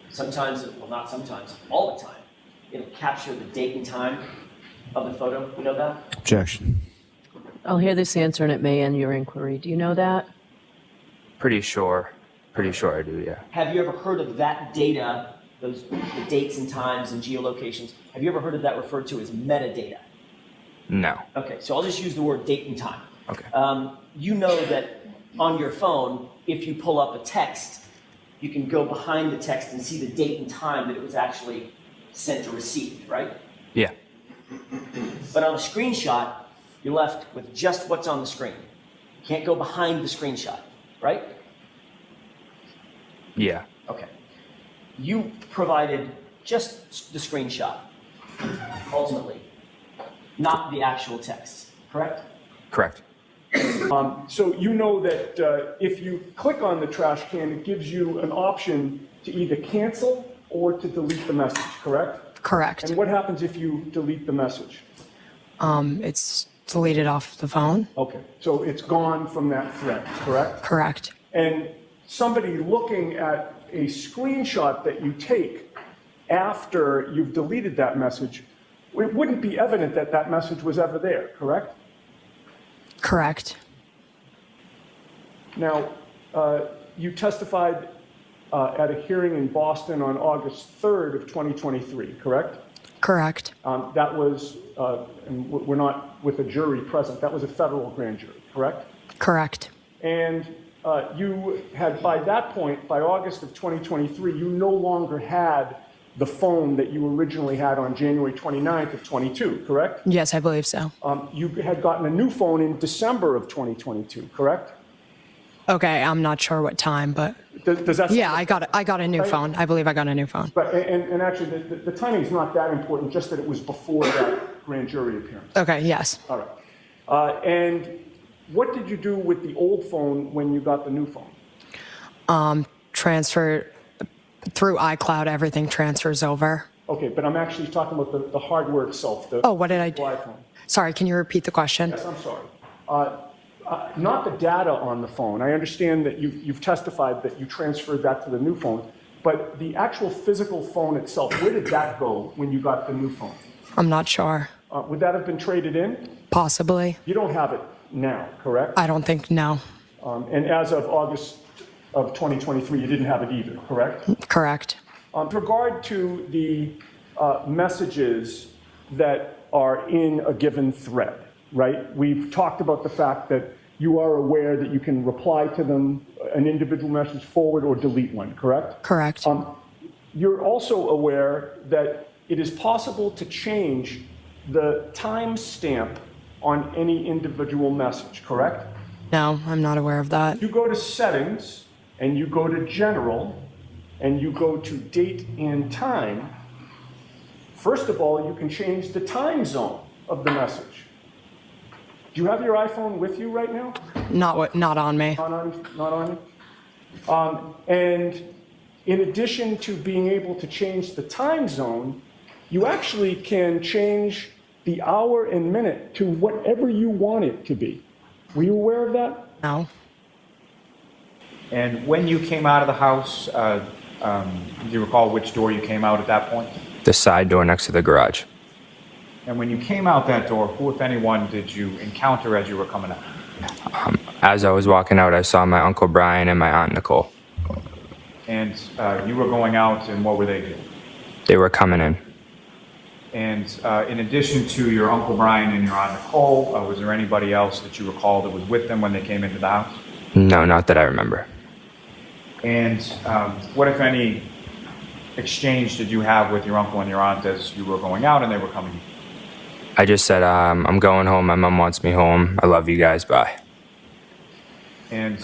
Sometimes, well, not sometimes, all the time, it'll capture the date and time of the photo. You know that? Objection. I'll hear this answer and it may end your inquiry. Do you know that? Pretty sure I do, yeah. Have you ever heard of that data the dates and times and geolocations, have you ever heard of that referred to as metadata? No. Okay, so I'll just use the word date and time. Okay. You know that on your phone, if you pull up a text, you can go behind the text and see the date and time that it was actually sent or received, right? Yeah. But on a screenshot, you're left with just what's on the screen. You can't go behind the screenshot, right? Yeah. Okay. You provided just the screenshot, ultimately, not the actual text, correct? Correct. So you know that if you click on the trash can, it gives you an option to either cancel or to delete the message, correct? Correct. And what happens if you delete the message? It's deleted off the phone. Okay, so it's gone from that thread, correct? Correct. And somebody looking at a screenshot that you take after you've deleted that message, it wouldn't be evident that that message was ever there, correct? Correct. Now, you testified at a hearing in Boston on August 3rd of 2023, correct? Correct. That was, and we're not with a jury present, that was a federal grand jury, correct? Correct. And you had, by that point, by August of 2023, you no longer had the phone that you originally had on January 29th of 22, correct? Yes, I believe so. You had gotten a new phone in December of 2022, correct? Okay, I'm not sure what time, but Does that? yeah, I got a new phone. I believe I got a new phone. But, and actually, the timing is not that important, just that it was before that grand jury appearance. Okay, yes. All right. And what did you do with the old phone when you got the new phone? Transfer through iCloud, everything transfers over. Okay, but I'm actually talking about the hardware itself. Oh, what did I do? iPhone. Sorry, can you repeat the question? Yes, I'm sorry. Not the data on the phone. I understand that you've testified that you transferred that to the new phone, but the actual physical phone itself, where did that go when you got the new phone? I'm not sure. Would that have been traded in? Possibly. You don't have it now, correct? I don't think, no. And as of August of 2023, you didn't have it either, correct? Correct. With regard to the messages that are in a given thread, right? We've talked about the fact that you are aware that you can reply to them, an individual message, forward or delete one, correct? Correct. You're also aware that it is possible to change the timestamp on any individual message, correct? No, I'm not aware of that. You go to settings and you go to general and you go to date and time. First of all, you can change the time zone of the message. Do you have your iPhone with you right now? Not on me. Not on you? And in addition to being able to change the time zone, you actually can change the hour and minute to whatever you want it to be. Were you aware of that? No. And when you came out of the house, do you recall which door you came out at that point? The side door next to the garage. And when you came out that door, who, if anyone, did you encounter as you were coming out? As I was walking out, I saw my Uncle Brian and my Aunt Nicole. And you were going out, and what were they doing? They were coming in. And in addition to your Uncle Brian and your Aunt Nicole, was there anybody else that you recall that was with them when they came into the house? No, not that I remember. And what, if any, exchange did you have with your uncle and your aunt as you were going out and they were coming in? I just said, I'm going home. My mom wants me home. I love you guys. Bye. And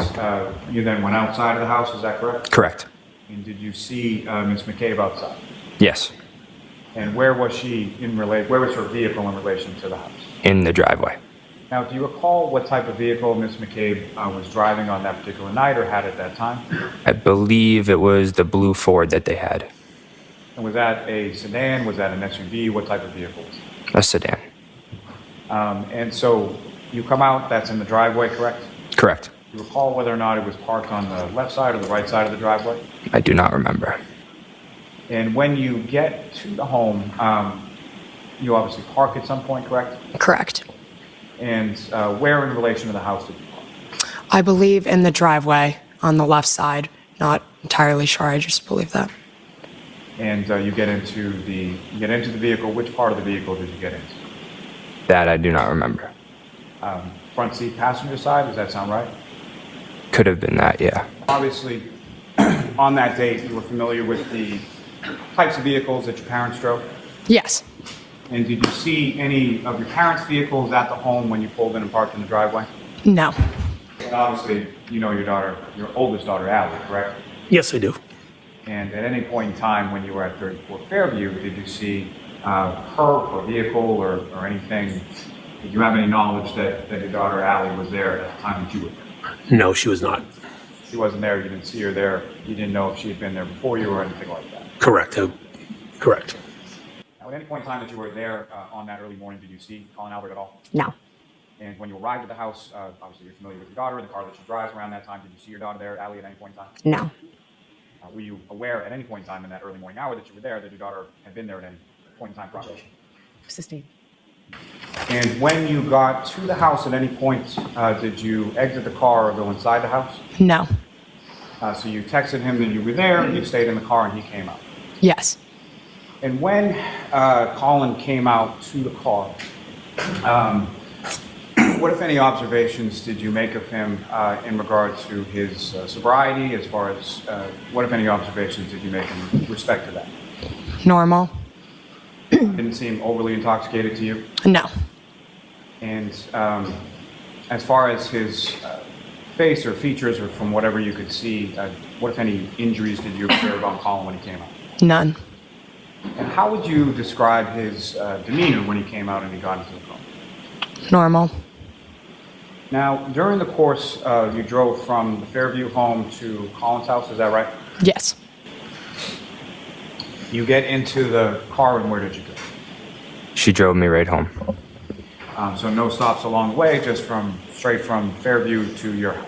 you then went outside of the house, is that correct? Correct. And did you see Ms. McCabe outside? Yes. And where was she where was her vehicle in relation to the house? In the driveway. Now, do you recall what type of vehicle Ms. McCabe was driving on that particular night or had at that time? I believe it was the blue Ford that they had. And was that a sedan? Was that an SUV? What type of vehicle was it? A sedan. And so you come out, that's in the driveway, correct? Correct. Do you recall whether or not it was parked on the left side or the right side of the driveway? I do not remember. And when you get to the home, you obviously park at some point, correct? Correct. And where in relation to the house did you park? I believe in the driveway on the left side. Not entirely sure. I just believe that. and you get into the vehicle. Which part of the vehicle did you get into? That I do not remember. Front seat, passenger side. Does that sound right? Could have been that, yeah. Obviously, on that date, you were familiar with the types of vehicles that your parents drove. Yes. And did you see any of your parents' vehicles at the home when you pulled in and parked in the driveway? No. And obviously, you know your oldest daughter, Allie, correct? Yes, I do. And at any point in time when you were at 34 Fairview, did you see her vehicle or anything? Did you have any knowledge that your daughter, Allie, was there at the time that you were there? No, she was not. She wasn't there. You didn't see her there. You didn't know if she had been there before you or anything like that. Correct. Correct. Now, at any point in time that you were there on that early morning, did you see Colin Albert at all? No. And when you arrived at the house, obviously you're familiar with your daughter, the car that she drives around that time. Did you see your daughter there, Allie, at any point in time? No. Were you aware at any point in time in that early morning hour that you were there that your daughter had been there at any point in time prior? Sustained. And when you got to the house at any point, did you exit the car or go inside the house? No. So you texted him that you were there, you stayed in the car, and he came out. Yes. And when Colin came out to the car, what, if any, observations did you make of him in regard to his sobriety, as far as what, if any, observations did you make in respect to that? Normal. Didn't seem overly intoxicated to you? No. And as far as his face or features, or from whatever you could see, what, if any, injuries did you observe on Colin when he came out? None. And how would you describe his demeanor when he came out and he got into the car? Normal. Now, during the course, you drove from the Fairview home to Colin's house, is that right? Yes. You get into the car, and where did you go? She drove me right home. So no stops along the way, just straight from Fairview to your house?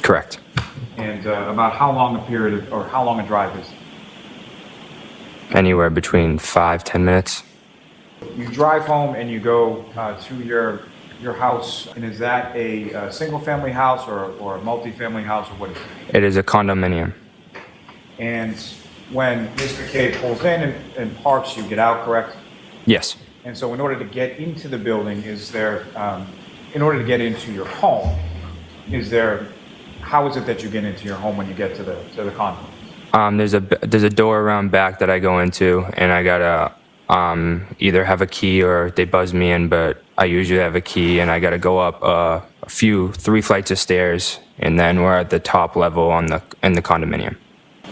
Correct. And about how long a period, or how long a drive is it? Anywhere between 5-10 minutes. You drive home and you go to your house, and is that a single-family house or a multi-family house, or what is it? It is a condominium. And when Mr. K pulls in and parks, you get out, correct? Yes. And so in order to get into the building, in order to get into your home, how is it that you get into your home when you get to the condo? There's a door around back that I go into, and I gotta either have a key or they buzz me in, but I usually have a key, and I gotta go up 3 flights of stairs, and then we're at the top level in the condominium.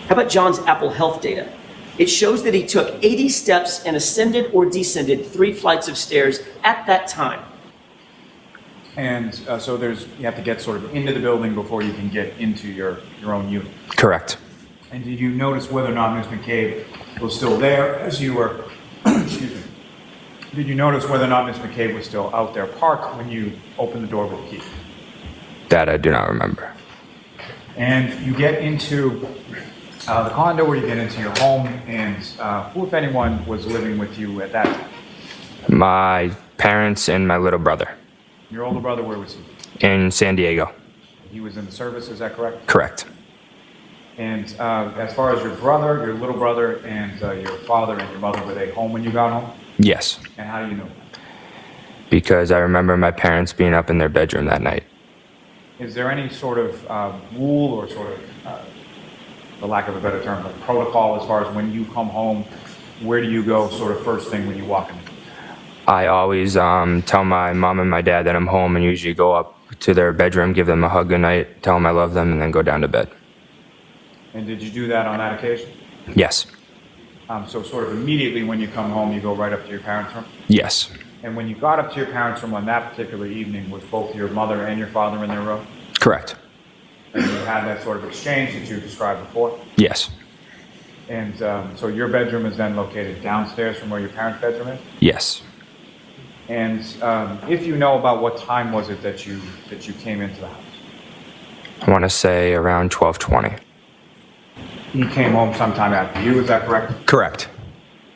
How about John's Apple Health data? It shows that he took 80 steps and ascended or descended 3 flights of stairs at that time. And so you have to get sort of into the building before you can get into your own unit. Correct. And did you notice whether or not Ms. McCabe was still there as you were, excuse me, did you notice whether or not Ms. McCabe was still out there parked when you opened the door with the key? That I do not remember. And you get into the condo, or you get into your home, and who, if anyone, was living with you at that time? My parents and my little brother. Your older brother, where was he? In San Diego. He was in the service, is that correct? Correct. And as far as your brother, your little brother, and your father and your mother, were they home when you got home? Yes. And how do you know that? Because I remember my parents being up in their bedroom that night. Is there any sort of rule or sort of, for lack of a better term, like protocol as far as when you come home, where do you go sort of first thing when you walk in? I always tell my mom and my dad that I'm home, and usually go up to their bedroom, give them a hug goodnight, tell them I love them, and then go down to bed. And did you do that on that occasion? Yes. So sort of immediately when you come home, you go right up to your parents' room? Yes. And when you got up to your parents' room on that particular evening, was both your mother and your father in their room? Correct. And you had that sort of exchange that you described before? Yes. And so your bedroom is then located downstairs from where your parents' bedroom is? Yes. And if you know about what time was it that you came into the house? I want to say around 12:20. He came home sometime after you, is that correct? Correct.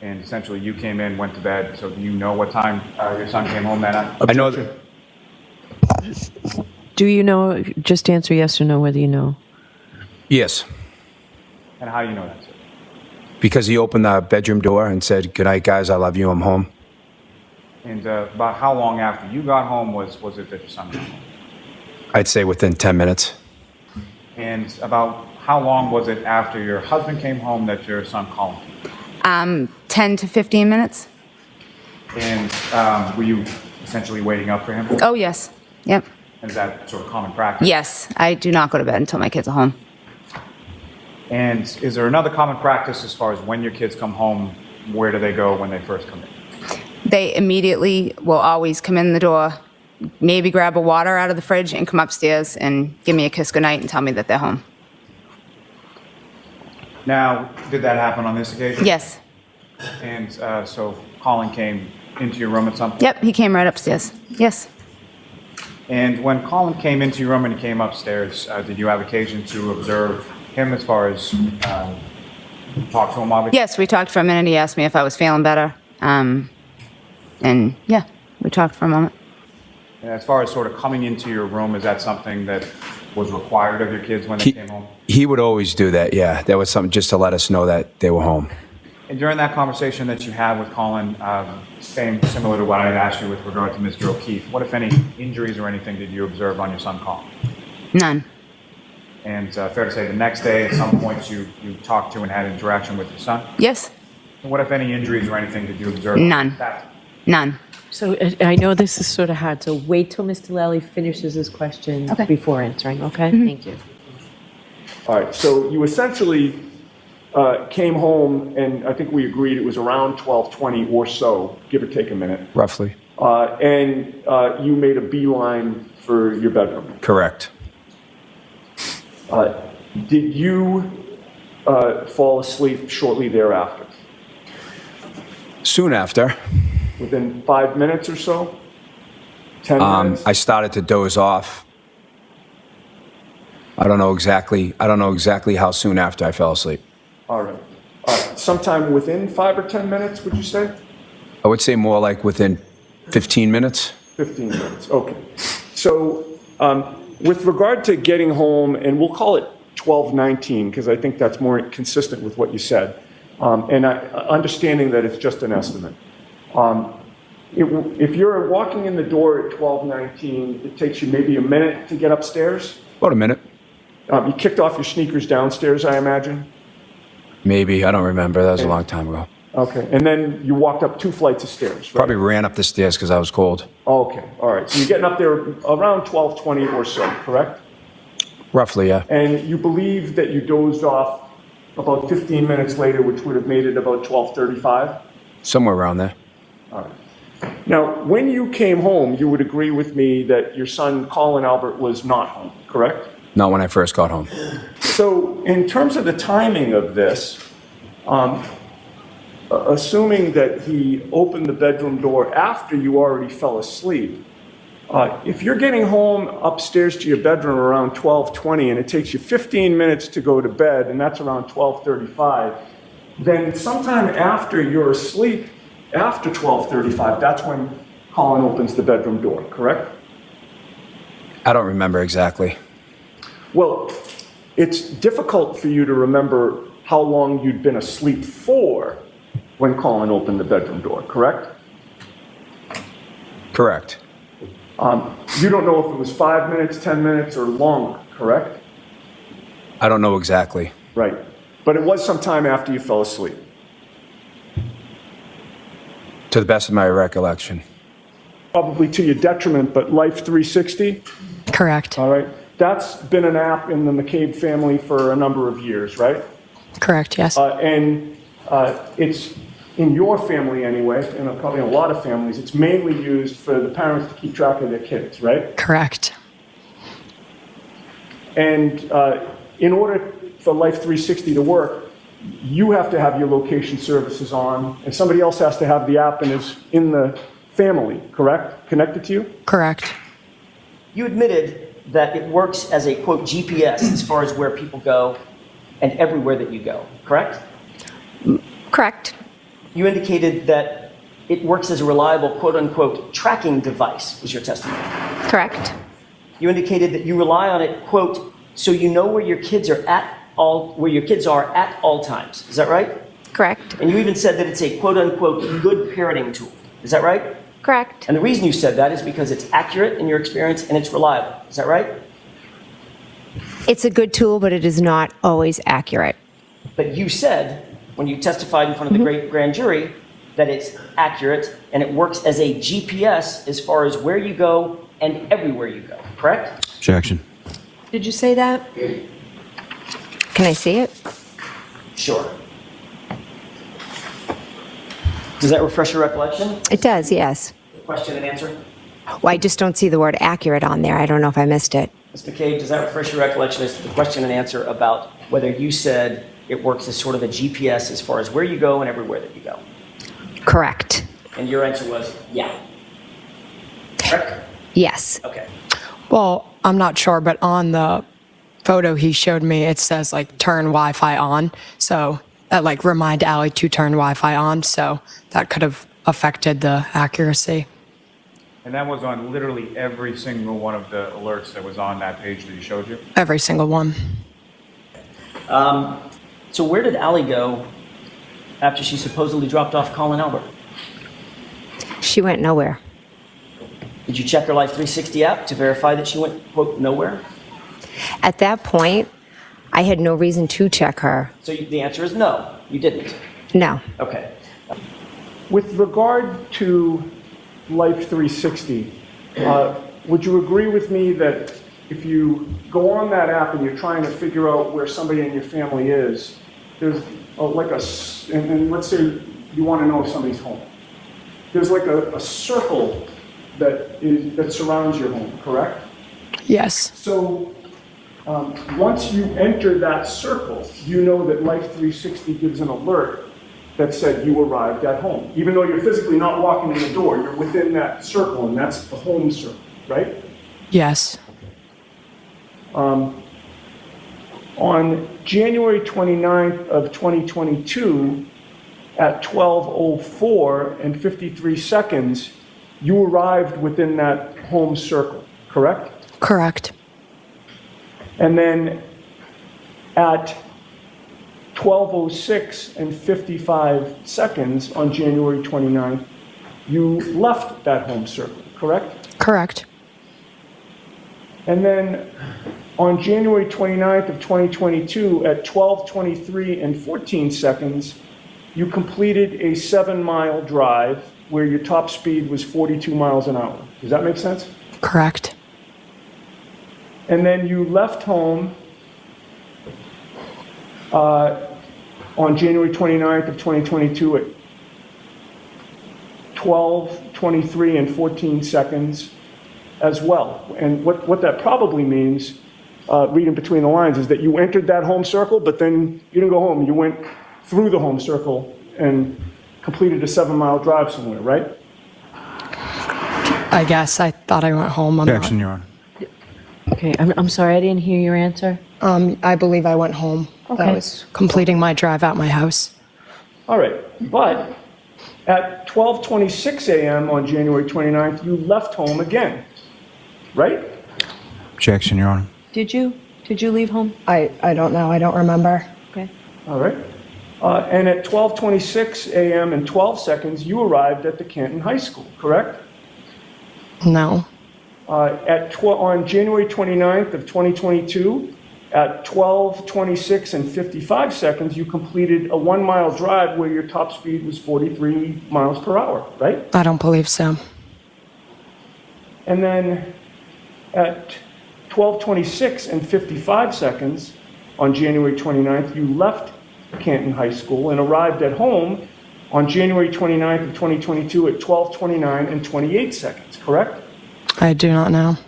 And essentially you came in, went to bed, so do you know what time your son came home that night? I know that. Do you know, just answer yes or no whether you know. Yes. And how do you know that, sir? Because he opened the bedroom door and said, "Good night, guys. I love you. I'm home." And about how long after you got home was it that your son got home? I'd say within 10 minutes. And about how long was it after your husband came home that your son Colin came? 10 to 15 minutes. And were you essentially waiting up for him? Oh, yes. Yep. And is that sort of common practice? Yes, I do not go to bed until my kids are home. And is there another common practice as far as when your kids come home, where do they go when they first come in? They immediately will always come in the door, maybe grab a water out of the fridge and come upstairs and give me a kiss goodnight and tell me that they're home. Now, did that happen on this occasion? Yes. And so Colin came into your room at some point? Yep, he came right upstairs. Yes. And when Colin came into your room and he came upstairs, did you have occasion to observe him as far as talk to him, obviously? Yes, we talked for a minute. He asked me if I was feeling better. And yeah, we talked for a moment. And as far as sort of coming into your room, is that something that was required of your kids when they came home? He would always do that, yeah. That was something just to let us know that they were home. And during that conversation that you had with Colin, similar to what I had asked you with regard to Mr. O'Keefe, what, if any, injuries or anything did you observe on your son Colin? None. And fair to say the next day at some point you talked to and had interaction with your son? Yes. And what, if any, injuries or anything did you observe? None. None. So I know this is sort of hard, so wait till Mr. Lally finishes his question before answering, okay? Thank you. All right, so you essentially came home, and I think we agreed it was around 12:20 or so, give or take a minute. Roughly. And you made a beeline for your bedroom. Correct. Did you fall asleep shortly thereafter? Soon after. Within 5 minutes or so? 10 minutes? I started to doze off. I don't know exactly how soon after I fell asleep. All right. Sometime within 5 or 10 minutes, would you say? I would say more like within 15 minutes. 15 minutes, okay. So with regard to getting home, and we'll call it 12:19, because I think that's more consistent with what you said, and understanding that it's just an estimate. If you're walking in the door at 12:19, it takes you maybe a minute to get upstairs? About a minute. You kicked off your sneakers downstairs, I imagine? Maybe, I don't remember. That was a long time ago. Okay, and then you walked up 2 flights of stairs, right? Probably ran up the stairs because I was cold. Okay, all right. So you're getting up there around 12:20 or so, correct? Roughly, yeah. And you believe that you dozed off about 15 minutes later, which would have made it about 12:35? Somewhere around there. All right. Now, when you came home, you would agree with me that your son, Colin Albert, was not home, correct? Not when I first got home. So in terms of the timing of this, assuming that he opened the bedroom door after you already fell asleep, if you're getting home upstairs to your bedroom around 12:20 and it takes you 15 minutes to go to bed, and that's around 12:35, then sometime after you're asleep, after 12:35, that's when Colin opens the bedroom door, correct? I don't remember exactly. Well, it's difficult for you to remember how long you'd been asleep for when Colin opened the bedroom door, correct? Correct. You don't know if it was 5 minutes, 10 minutes, or longer, correct? I don't know exactly. Right. But it was some time after you fell asleep. To the best of my recollection. Probably to your detriment, but Life 360? Correct. All right. That's been an app in the McCabe family for a number of years, right? Correct, yes. And it's, in your family anyway, and probably in a lot of families, it's mainly used for the parents to keep track of their kids, right? Correct. And in order for Life 360 to work, you have to have your location services on, and somebody else has to have the app and is in the family, correct? Connected to you? Correct. You admitted that it works as a, quote, GPS as far as where people go and everywhere that you go, correct? Correct. You indicated that it works as a reliable, quote, unquote, tracking device, was your testimony. Correct. You indicated that you rely on it, quote, so you know where your kids are at all times. Is that right? Correct. And you even said that it's a quote-unquote good parenting tool. Is that right? Correct. And the reason you said that is because it's accurate in your experience and it's reliable. Is that right? It's a good tool, but it is not always accurate. But you said, when you testified in front of the great grand jury, that it's accurate and it works as a GPS as far as where you go and everywhere you go, correct? Objection. Did you say that? Can I see it? Sure. Does that refresh your recollection? It does, yes. Question and answer? Well, I just don't see the word accurate on there. I don't know if I missed it. Ms. McCabe, does that refresh your recollection as to the question and answer about whether you said it works as sort of a GPS as far as where you go and everywhere that you go? Correct. And your answer was yeah. Correct? Yes. Okay. Well, I'm not sure, but on the photo he showed me, it says like turn Wi-Fi on. So that like remind Allie to turn Wi-Fi on. So that could have affected the accuracy. And that was on literally every single one of the alerts that was on that page that he showed you? Every single one. So where did Allie go after she supposedly dropped off Colin Albert? She went nowhere. Did you check her Life 360 app to verify that she went, quote, nowhere? At that point, I had no reason to check her. So the answer is no, you didn't. No. Okay. With regard to Life 360, would you agree with me that if you go on that app and you're trying to figure out where somebody in your family is, there's and let's say you want to know if somebody's home. There's like a circle that surrounds your home, correct? Yes. So once you enter that circle, you know that Life 360 gives an alert that said you arrived at home. Even though you're physically not walking in the door, you're within that circle, and that's the home circle, right? Yes. On January 29th of 2022, at 12:04 and 53 seconds, you arrived within that home circle, correct? Correct. And then at 12:06 and 55 seconds on January 29th, you left that home circle, correct? Correct. And then on January 29th of 2022 at 12:23 and 14 seconds, you completed a 7-mile drive where your top speed was 42 miles an hour. Does that make sense? Correct. And then you left home on January 29th of 2022 at 12:23 and 14 seconds as well. And what that probably means, reading between the lines, is that you entered that home circle, but then you didn't go home. You went through the home circle and completed a 7-mile drive somewhere, right? I guess. I thought I went home. Objection, Your Honor. Okay, I'm sorry, I didn't hear your answer. I believe I went home. Okay. I was completing my drive at my house. All right, but at 12:26 a.m. on January 29th, you left home again, right? Objection, Your Honor. Did you leave home? I don't know. I don't remember. Okay. All right. And at 12:26 a.m. and 12 seconds, you arrived at the Canton High School, correct? No. On January 29th of 2022, at 12:26 and 55 seconds, you completed a 1-mile drive where your top speed was 43 miles per hour, right? I don't believe so. And then at 12:26 and 55 seconds on January 29th, you left Canton High School and arrived at home on January 29th of 2022 at 12:29 and 28 seconds, correct? I do not know.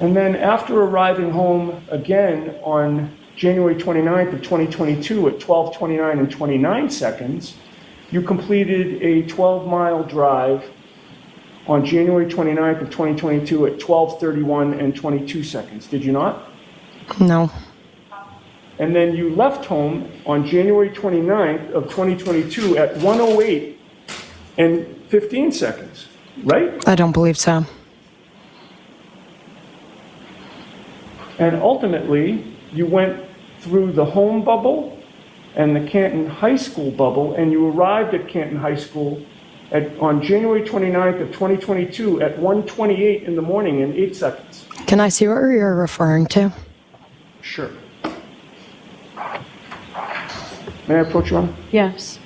And then after arriving home again on January 29th of 2022 at 12:29 and 29 seconds, you completed a 12-mile drive on January 29th of 2022 at 12:31 and 22 seconds. Did you not? No. And then you left home on January 29th of 2022 at 1:08 and 15 seconds, right? I don't believe so. And ultimately, you went through the home bubble and the Canton High School bubble, and you arrived at Canton High School on January 29th of 2022 at 1:28 in the morning and 8 seconds. Can I see what you're referring to? Sure. May I approach you, Anna? Yes.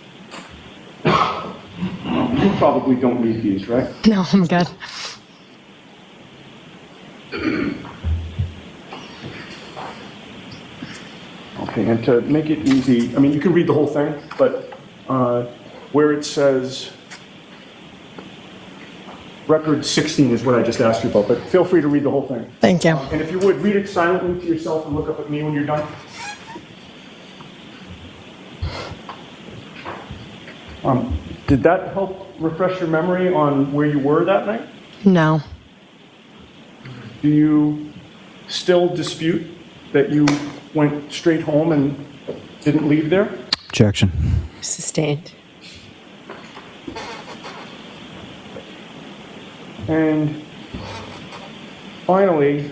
You probably don't need these, right? No, I'm good. Okay, and to make it easy, I mean, you can read the whole thing, but where it says record 16 is what I just asked you about, but feel free to read the whole thing. Thank you. And if you would, read it silently to yourself and look up at me when you're done. Did that help refresh your memory on where you were that night? No. Do you still dispute that you went straight home and didn't leave there? Objection. Sustained. And finally,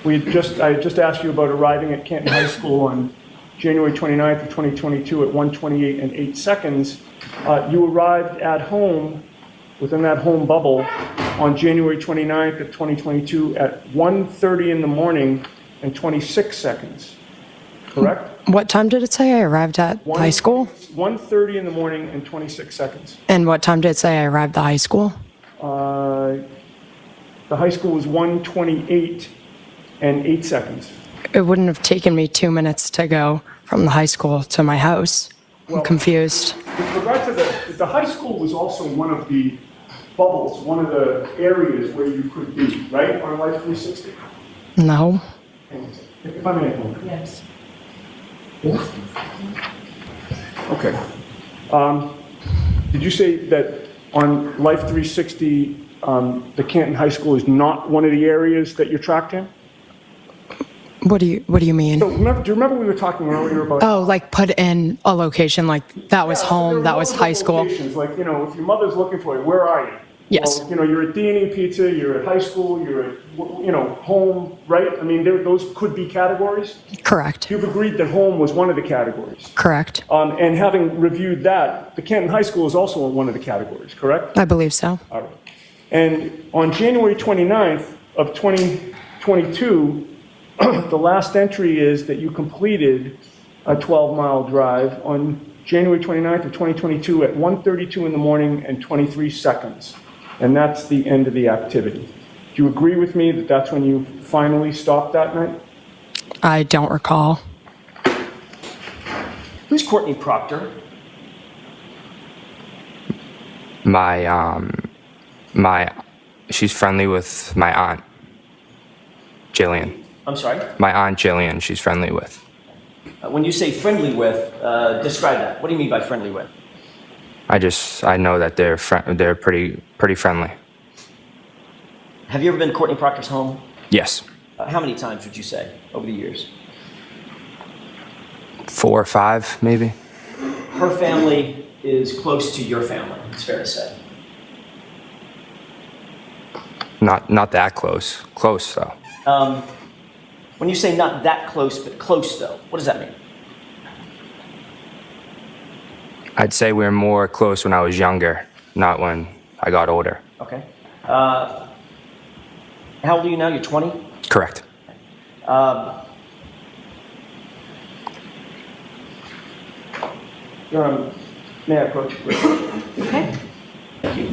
I just asked you about arriving at Canton High School on January 29th of 2022 at 1:28 and 8 seconds. You arrived at home, within that home bubble, on January 29th of 2022 at 1:30 in the morning and 26 seconds. Correct? What time did it say I arrived at high school? 1:30 in the morning and 26 seconds. And what time did it say I arrived at high school? The high school was 1:28 and 8 seconds. It wouldn't have taken me 2 minutes to go from the high school to my house. I'm confused. With regard to the high school was also one of the bubbles, one of the areas where you could be, right, on Life 360? No. If I may. Yes. Okay. Did you say that on Life 360, the Canton High School is not one of the areas that you're tracked in? What do you mean? So do you remember we were talking earlier about? Oh, like put in a location, like that was home, that was high school. Locations, like, you know, if your mother's looking for you, where are you? Yes. Well, you know, you're at D&E Pizza, you're at high school, you're at, you know, home, right? I mean, those could be categories. Correct. You've agreed that home was one of the categories. Correct. And having reviewed that, the Canton High School is also one of the categories, correct? I believe so. All right. And on January 29th of 2022, the last entry is that you completed a 12-mile drive on January 29th of 2022 at 1:32 in the morning and 23 seconds. And that's the end of the activity. Do you agree with me that that's when you finally stopped that night? I don't recall. Who's Courtney Proctor? She's friendly with my aunt, Jillian. I'm sorry? My aunt Jillian, she's friendly with. When you say friendly with, describe that. What do you mean by friendly with? I know that they're pretty friendly. Have you ever been to Courtney Proctor's home? Yes. How many times would you say over the years? 4 or 5, maybe. Her family is close to your family, it's fair to say. Not that close. Close though. When you say not that close, but close though, what does that mean? I'd say we were more close when I was younger, not when I got older. Okay. How old are you now? You're 20? Correct. May I approach you? Okay. Thank you.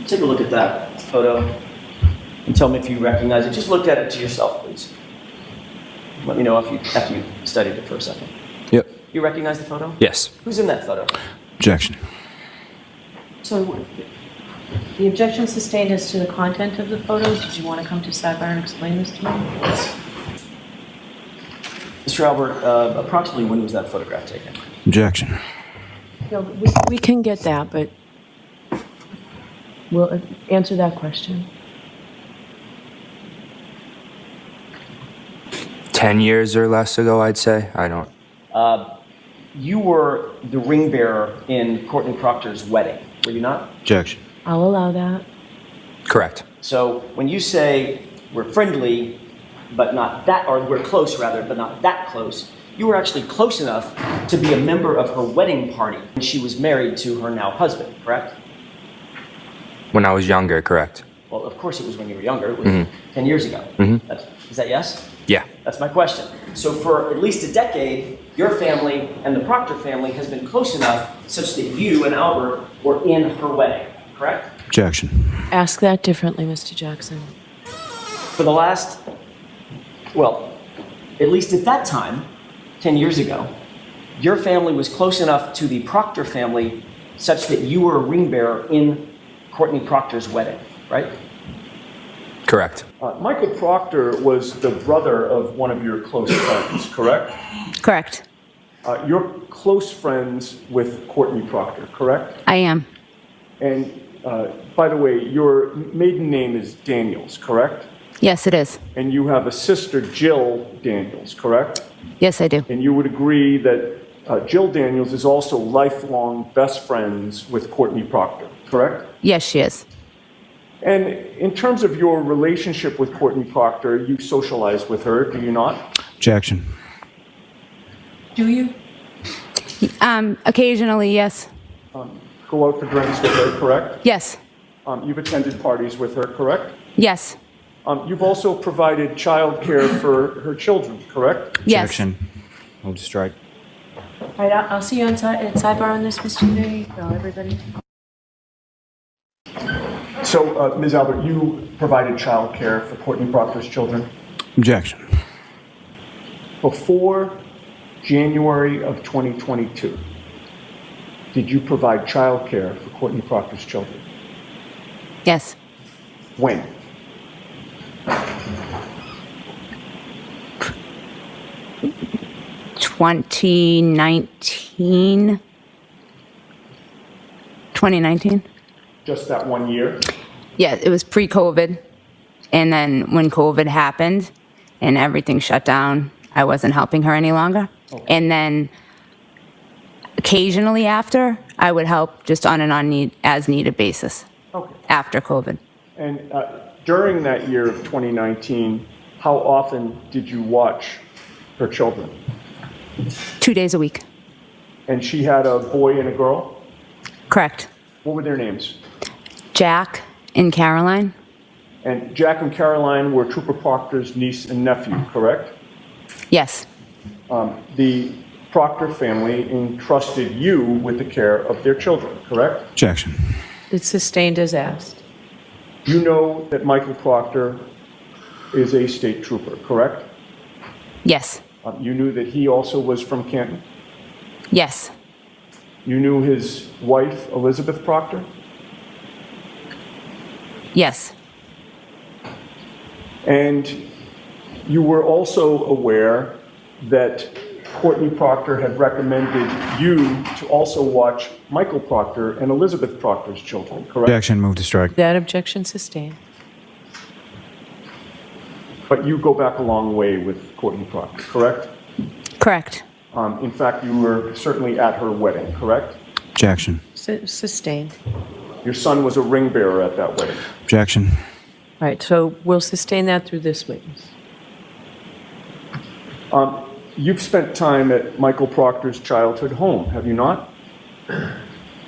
Take a look at that photo and tell me if you recognize it. Just look at it to yourself, please. Let me know after you studied it for a second. Yep. You recognize the photo? Yes. Who's in that photo? Objection. So the objection sustained as to the content of the photos. Did you want to come to sidebar and explain this to me? Yes. Mr. Albert, approximately when was that photograph taken? Objection. No, we can get that, but we'll answer that question. 10 years or less ago, I'd say. I don't. You were the ring bearer in Courtney Proctor's wedding, were you not? Objection. I'll allow that. Correct. So when you say we're friendly, but not that, or we're close rather, but not that close, you were actually close enough to be a member of her wedding party when she was married to her now husband, correct? When I was younger, correct. Well, of course it was when you were younger. It was 10 years ago. Is that yes? Yeah. That's my question. So for at least a decade, your family and the Proctor family has been close enough such that you and Albert were in her wedding, correct? Objection. Ask that differently, Mr. Jackson. For the last, well, at least at that time, 10 years ago, your family was close enough to the Proctor family such that you were a ring bearer in Courtney Proctor's wedding, right? Correct. Michael Proctor was the brother of one of your close friends, correct? Correct. You're close friends with Courtney Proctor, correct? I am. And by the way, your maiden name is Daniels, correct? Yes, it is. And you have a sister, Jill Daniels, correct? Yes, I do. And you would agree that Jill Daniels is also lifelong best friends with Courtney Proctor, correct? Yes, she is. And in terms of your relationship with Courtney Proctor, you socialize with her, do you not? Objection. Do you? Occasionally, yes. Go out for drinks with her, correct? Yes. You've attended parties with her, correct? Yes. You've also provided childcare for her children, correct? Yes. Objection. Move to strike. All right, I'll see you at sidebar on this, Mr. Day. Everybody. So, Ms. Albert, you provided childcare for Courtney Proctor's children? Objection. Before January of 2022, did you provide childcare for Courtney Proctor's children? Yes. When? $2019. Just that 1 year? Yeah, it was pre-COVID. And then when COVID happened and everything shut down, I wasn't helping her any longer. Okay. And then occasionally after, I would help just on an as-needed basis. Okay. After COVID. And during that year of 2019, how often did you watch her children? 2 days a week. And she had a boy and a girl? Correct. What were their names? Jack and Caroline. And Jack and Caroline were Trooper Proctor's niece and nephew, correct? Yes. The Proctor family entrusted you with the care of their children, correct? Objection. It's sustained as asked. You know that Michael Proctor is a state trooper, correct? Yes. You knew that he also was from Canton? Yes. You knew his wife, Elizabeth Proctor? Yes. And you were also aware that Courtney Proctor had recommended you to also watch Michael Proctor and Elizabeth Proctor's children, correct? Objection. Move to strike. That objection sustained. But you go back a long way with Courtney Proctor, correct? Correct. In fact, you were certainly at her wedding, correct? Objection. Sustained. Your son was a ring bearer at that wedding. Objection. All right, so we'll sustain that through this witness. You've spent time at Michael Proctor's childhood home, have you not?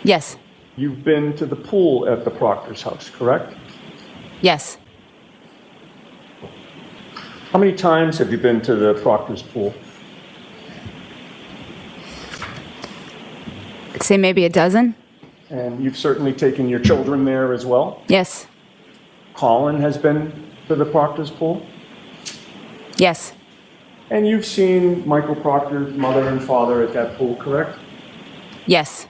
Yes. You've been to the pool at the Proctor's house, correct? Yes. How many times have you been to the Proctor's pool? I'd say maybe a dozen. And you've certainly taken your children there as well? Yes. Colin has been to the Proctor's pool? Yes. And you've seen Michael Proctor's mother and father at that pool, correct? Yes.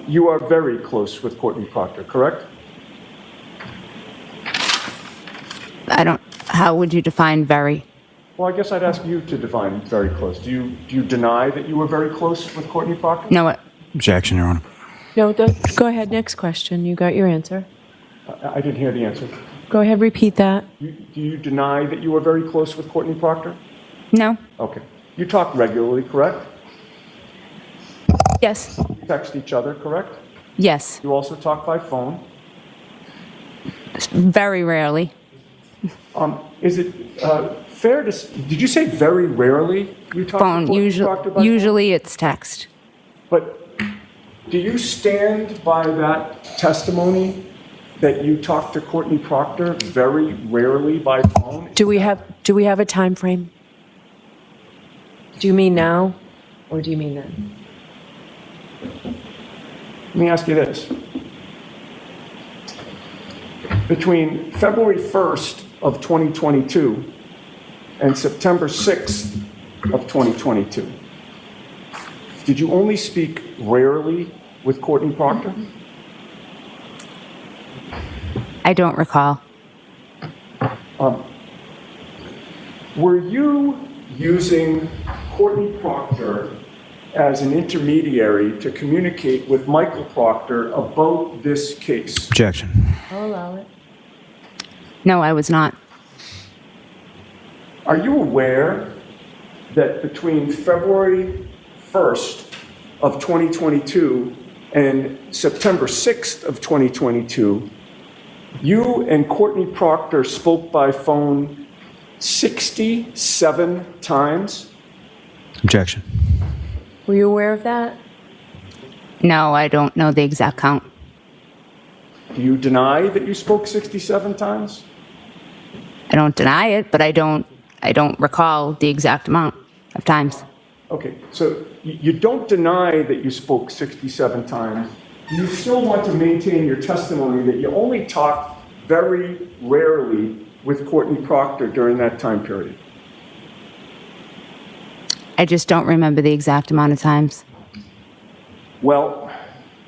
You are very close with Courtney Proctor, correct? How would you define very? Well, I guess I'd ask you to define very close. Do you deny that you were very close with Courtney Proctor? No. Objection, Your Honor. No, go ahead, next question. You got your answer. I didn't hear the answer. Go ahead, repeat that. Do you deny that you were very close with Courtney Proctor? No. Okay. You talk regularly, correct? Yes. You text each other, correct? Yes. You also talk by phone? Very rarely. Is it fair to, did you say very rarely you talk Phone, to Courtney Proctor by phone? usually it's text. But do you stand by that testimony that you talk to Courtney Proctor very rarely by phone? Do we have a time frame? Do you mean now, or do you mean then? Let me ask you this. Between February 1st of 2022 and September 6th of 2022, did you only speak rarely with Courtney Proctor? I don't recall. Were you using Courtney Proctor as an intermediary to communicate with Michael Proctor about this case? Objection. I'll allow it. No, I was not. Are you aware that between February 1st of 2022 and September 6th of 2022, you and Courtney Proctor spoke by phone 67 times? Objection. Were you aware of that? No, I don't know the exact count. Do you deny that you spoke 67 times? I don't deny it, but I don't recall the exact amount of times. Okay, so you don't deny that you spoke 67 times. Do you still want to maintain your testimony that you only talked very rarely with Courtney Proctor during that time period? I just don't remember the exact amount of times. Well,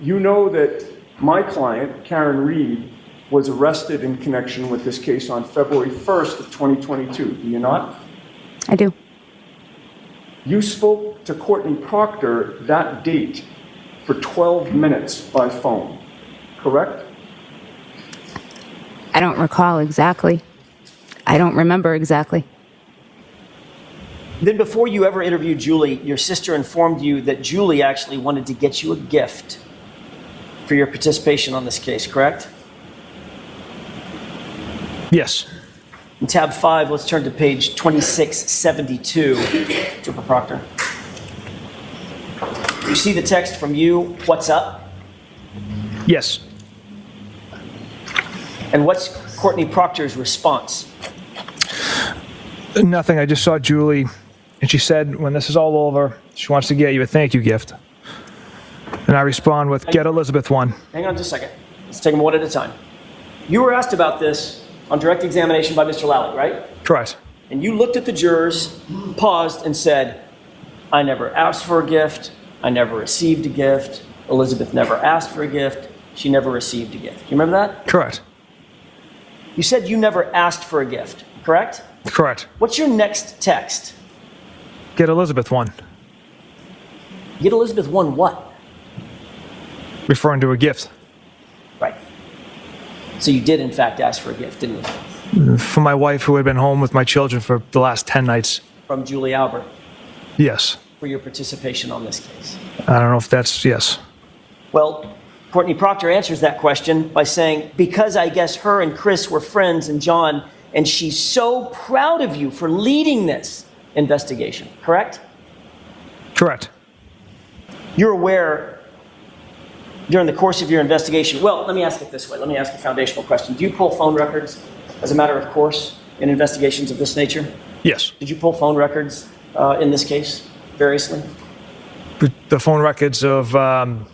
you know that my client, Karen Reed, was arrested in connection with this case on February 1st of 2022, do you not? I do. You spoke to Courtney Proctor that date for 12 minutes by phone, correct? I don't recall exactly. I don't remember exactly. Then before you ever interviewed Julie, your sister informed you that Julie actually wanted to get you a gift for your participation on this case, correct? Yes. In tab 5, let's turn to page 2672, Trooper Proctor. You see the text from you, what's up? Yes. And what's Courtney Proctor's response? Nothing. I just saw Julie, and she said when this is all over, she wants to get you a thank you gift. And I respond with, get Elizabeth one. Hang on just a second. Let's take them one at a time. You were asked about this on direct examination by Mr. Lally, right? Correct. And you looked at the jurors, paused, and said, I never asked for a gift. I never received a gift. Elizabeth never asked for a gift. She never received a gift. You remember that? Correct. You said you never asked for a gift, correct? Correct. What's your next text? Get Elizabeth one. Get Elizabeth one what? Referring to a gift. Right. So you did, in fact, ask for a gift, didn't you? For my wife, who had been home with my children for the last 10 nights. From Julie Albert. Yes. For your participation on this case. I don't know if that's yes. Well, Courtney Proctor answers that question by saying, because I guess her and Chris were friends and John, and she's so proud of you for leading this investigation, correct? Correct. You're aware during the course of your investigation, well, let me ask it this way. Let me ask a foundational question. Do you pull phone records as a matter of course in investigations of this nature? Yes. Did you pull phone records in this case, variously? The phone records of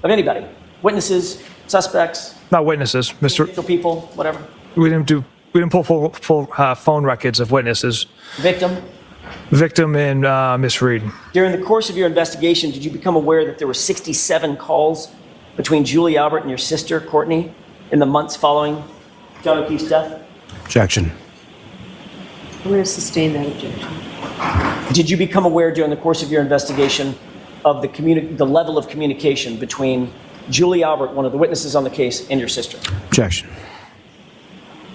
anybody? Witnesses, suspects? Not witnesses, Mr. People, whatever. We didn't pull full phone records of witnesses. Victim? Victim and Miss Reed. During the course of your investigation, did you become aware that there were 67 calls between Julie Albert and your sister, Courtney, in the months following John O'Keefe's death? Objection. I'm going to sustain that objection. Did you become aware during the course of your investigation of the level of communication between Julie Albert, one of the witnesses on the case, and your sister? Objection.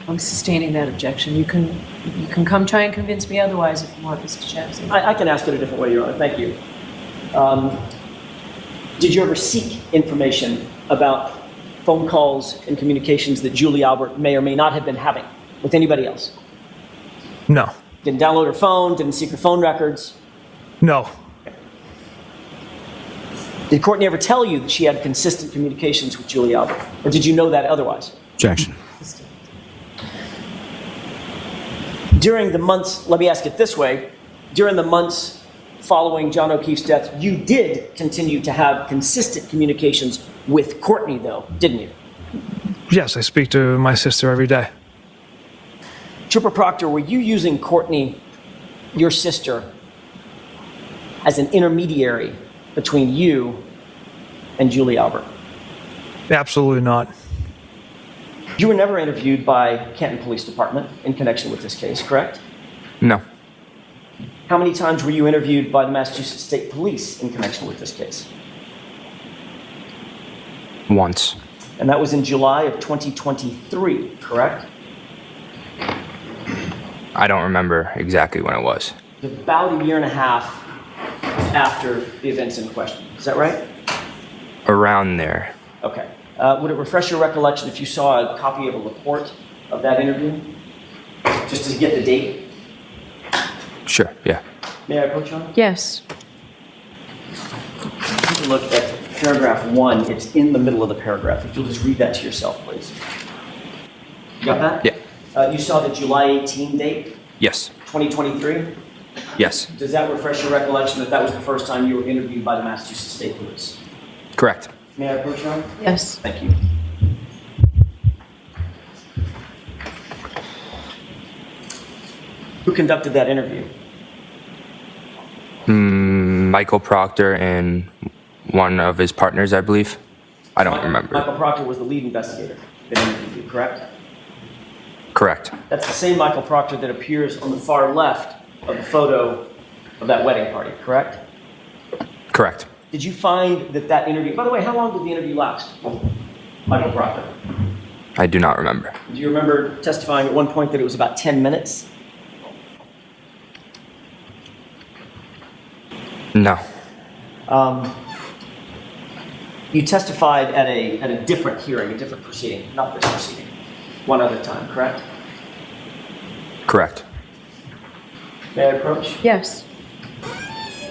I'm sustaining that objection. You can come try and convince me otherwise if you want, Mr. Jackson. I can ask it a different way, Your Honor. Thank you. Did you ever seek information about phone calls and communications that Julie Albert may or may not have been having with anybody else? No. Didn't download her phone, didn't seek her phone records. No. Did Courtney ever tell you that she had consistent communications with Julie Albert? Or did you know that otherwise? Objection. During the months, let me ask it this way, during the months following John O'Keefe's death, you did continue to have consistent communications with Courtney, though, didn't you? Yes, I speak to my sister every day. Trooper Proctor, were you using Courtney, your sister, as an intermediary between you and Julie Albert? Absolutely not. You were never interviewed by Canton Police Department in connection with this case, correct? No. How many times were you interviewed by the Massachusetts State Police in connection with this case? Once. And that was in July of 2023, correct? I don't remember exactly when it was. About a year and a half after the events in question. Is that right? Around there. Okay. Would it refresh your recollection if you saw a copy of a report of that interview? Just to get the date? Sure, yeah. May I approach you on it? Yes. Take a look at paragraph 1. It's in the middle of the paragraph. If you'll just read that to yourself, please. You got that? Yeah. You saw the July 18 date, Yes. 2023? Yes. Does that refresh your recollection that that was the first time you were interviewed by the Massachusetts State Police? Correct. May I approach you on it? Yes. Thank you. Who conducted that interview? Michael Proctor and one of his partners, I believe. I don't remember. Michael Proctor was the lead investigator that interviewed you, correct? Correct. That's the same Michael Proctor that appears on the far left of the photo of that wedding party, correct? Correct. Did you find that that interview, by the way, how long did the interview last? Michael Proctor. I do not remember. Do you remember testifying at one point that it was about 10 minutes? No. You testified at a different hearing, a different proceeding, not this proceeding, one other time, correct? Correct. May I approach? Yes.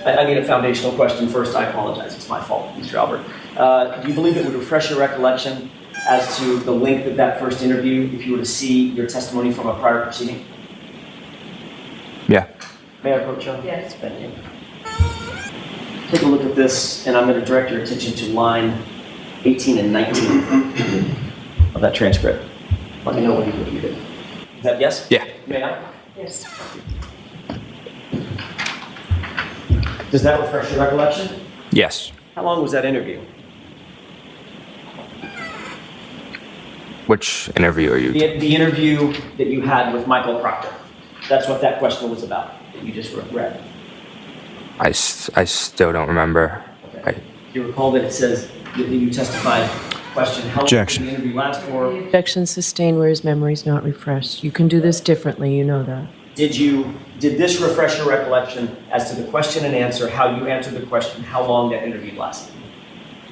I need a foundational question first. I apologize. It's my fault, Mr. Albert. Do you believe it would refresh your recollection as to the length of that first interview if you were to see your testimony from a prior proceeding? Yeah. May I approach you? Yes. Thank you. Take a look at this, and I'm going to direct your attention to line 18 and 19 of that transcript. Let me know when you reviewed it. Is that yes? Yeah. May I? Yes. Does that refresh your recollection? Yes. How long was that interview? Which interview are you? The interview that you had with Michael Proctor. That's what that question was about, that you just read. I still don't remember. Okay. Do you recall that it says that you testified? Question, how long did the interview last for? Objection sustained where his memory is not refreshed. You can do this differently, you know that. Did this refresh your recollection as to the question and answer, how you answered the question, how long that interview lasted?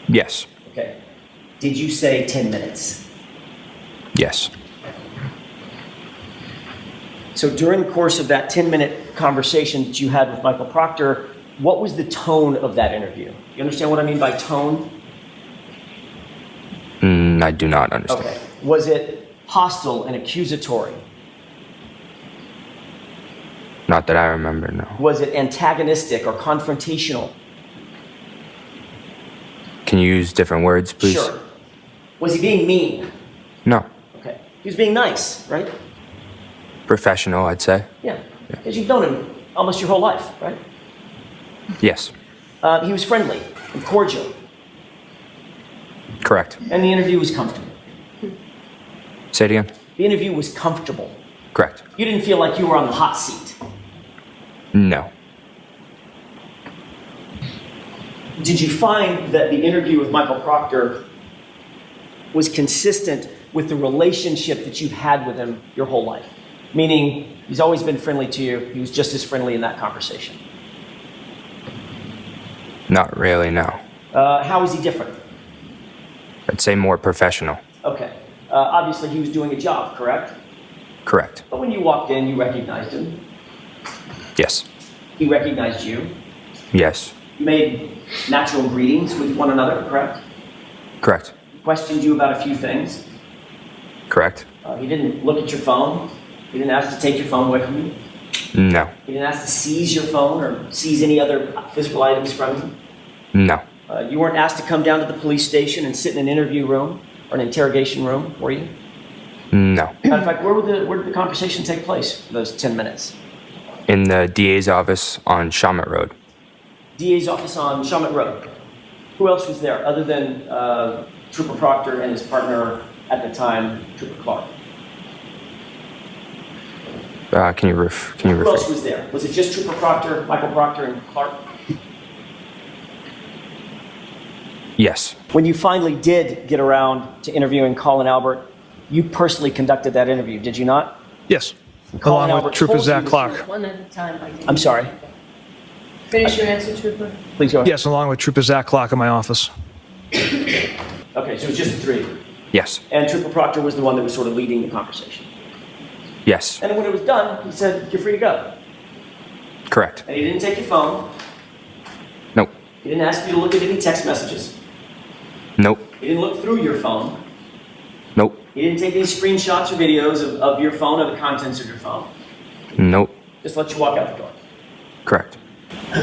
Yes. Okay. Did you say 10 minutes? Yes. So during the course of that 10-minute conversation that you had with Michael Proctor, what was the tone of that interview? You understand what I mean by tone? I do not understand. Okay. Was it hostile and accusatory? Not that I remember, no. Was it antagonistic or confrontational? Can you use different words, please? Sure. Was he being mean? No. Okay. He was being nice, right? Professional, I'd say. Yeah. Because you've known him almost your whole life, right? Yes. He was friendly and cordial. Correct. And the interview was comfortable. Say it again. The interview was comfortable. Correct. You didn't feel like you were on the hot seat. No. Did you find that the interview with Michael Proctor was consistent with the relationship that you've had with him your whole life? Meaning, he's always been friendly to you. He was just as friendly in that conversation. Not really, no. How was he different? I'd say more professional. Okay. Obviously, he was doing a job, correct? Correct. But when you walked in, you recognized him. Yes. He recognized you. Yes. You made natural greetings with one another, correct? Correct. He questioned you about a few things. Correct. He didn't look at your phone. He didn't ask to take your phone away from you. No. He didn't ask to seize your phone or seize any other physical items from you. No. You weren't asked to come down to the police station and sit in an interview room or an interrogation room, were you? No. Matter of fact, where did the conversation take place for those 10 minutes? In the DA's office on Shawmut Road. DA's office on Shawmut Road. Who else was there other than Trooper Proctor and his partner at the time, Trooper Clark? Can you Who else repeat? was there? Was it just Trooper Proctor, Michael Proctor, and Clark? Yes. When you finally did get around to interviewing Colin Albert, you personally conducted that interview, did you not? Yes. Colin Along Albert with Trooper told you Zach this- Clark. One at a time. I'm sorry. Finish your answer, Trooper. Please go ahead. Yes, along with Trooper Zach Clark in my office. Okay, so it was just the three. Yes. And Trooper Proctor was the one that was sort of leading the conversation. Yes. And when it was done, he said, "You're free to go." Correct. And he didn't take your phone. Nope. He didn't ask you to look at any text messages. Nope. He didn't look through your phone. Nope. He didn't take any screenshots or videos of your phone or the contents of your phone. Nope. Just let you walk out the door. Correct.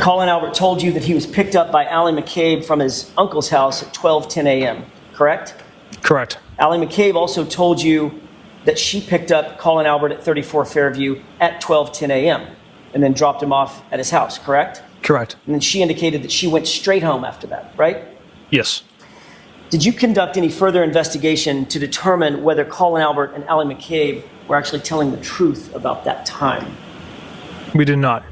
Colin Albert told you that he was picked up by Allie McCabe from his uncle's house at 12:10 a.m., correct? Correct. Allie McCabe also told you that she picked up Colin Albert at 34 Fairview at 12:10 a.m. and then dropped him off at his house, correct? Correct. And then she indicated that she went straight home after that, right? Yes. Did you conduct any further investigation to determine whether Colin Albert and Allie McCabe were actually telling the truth about that time? We did not.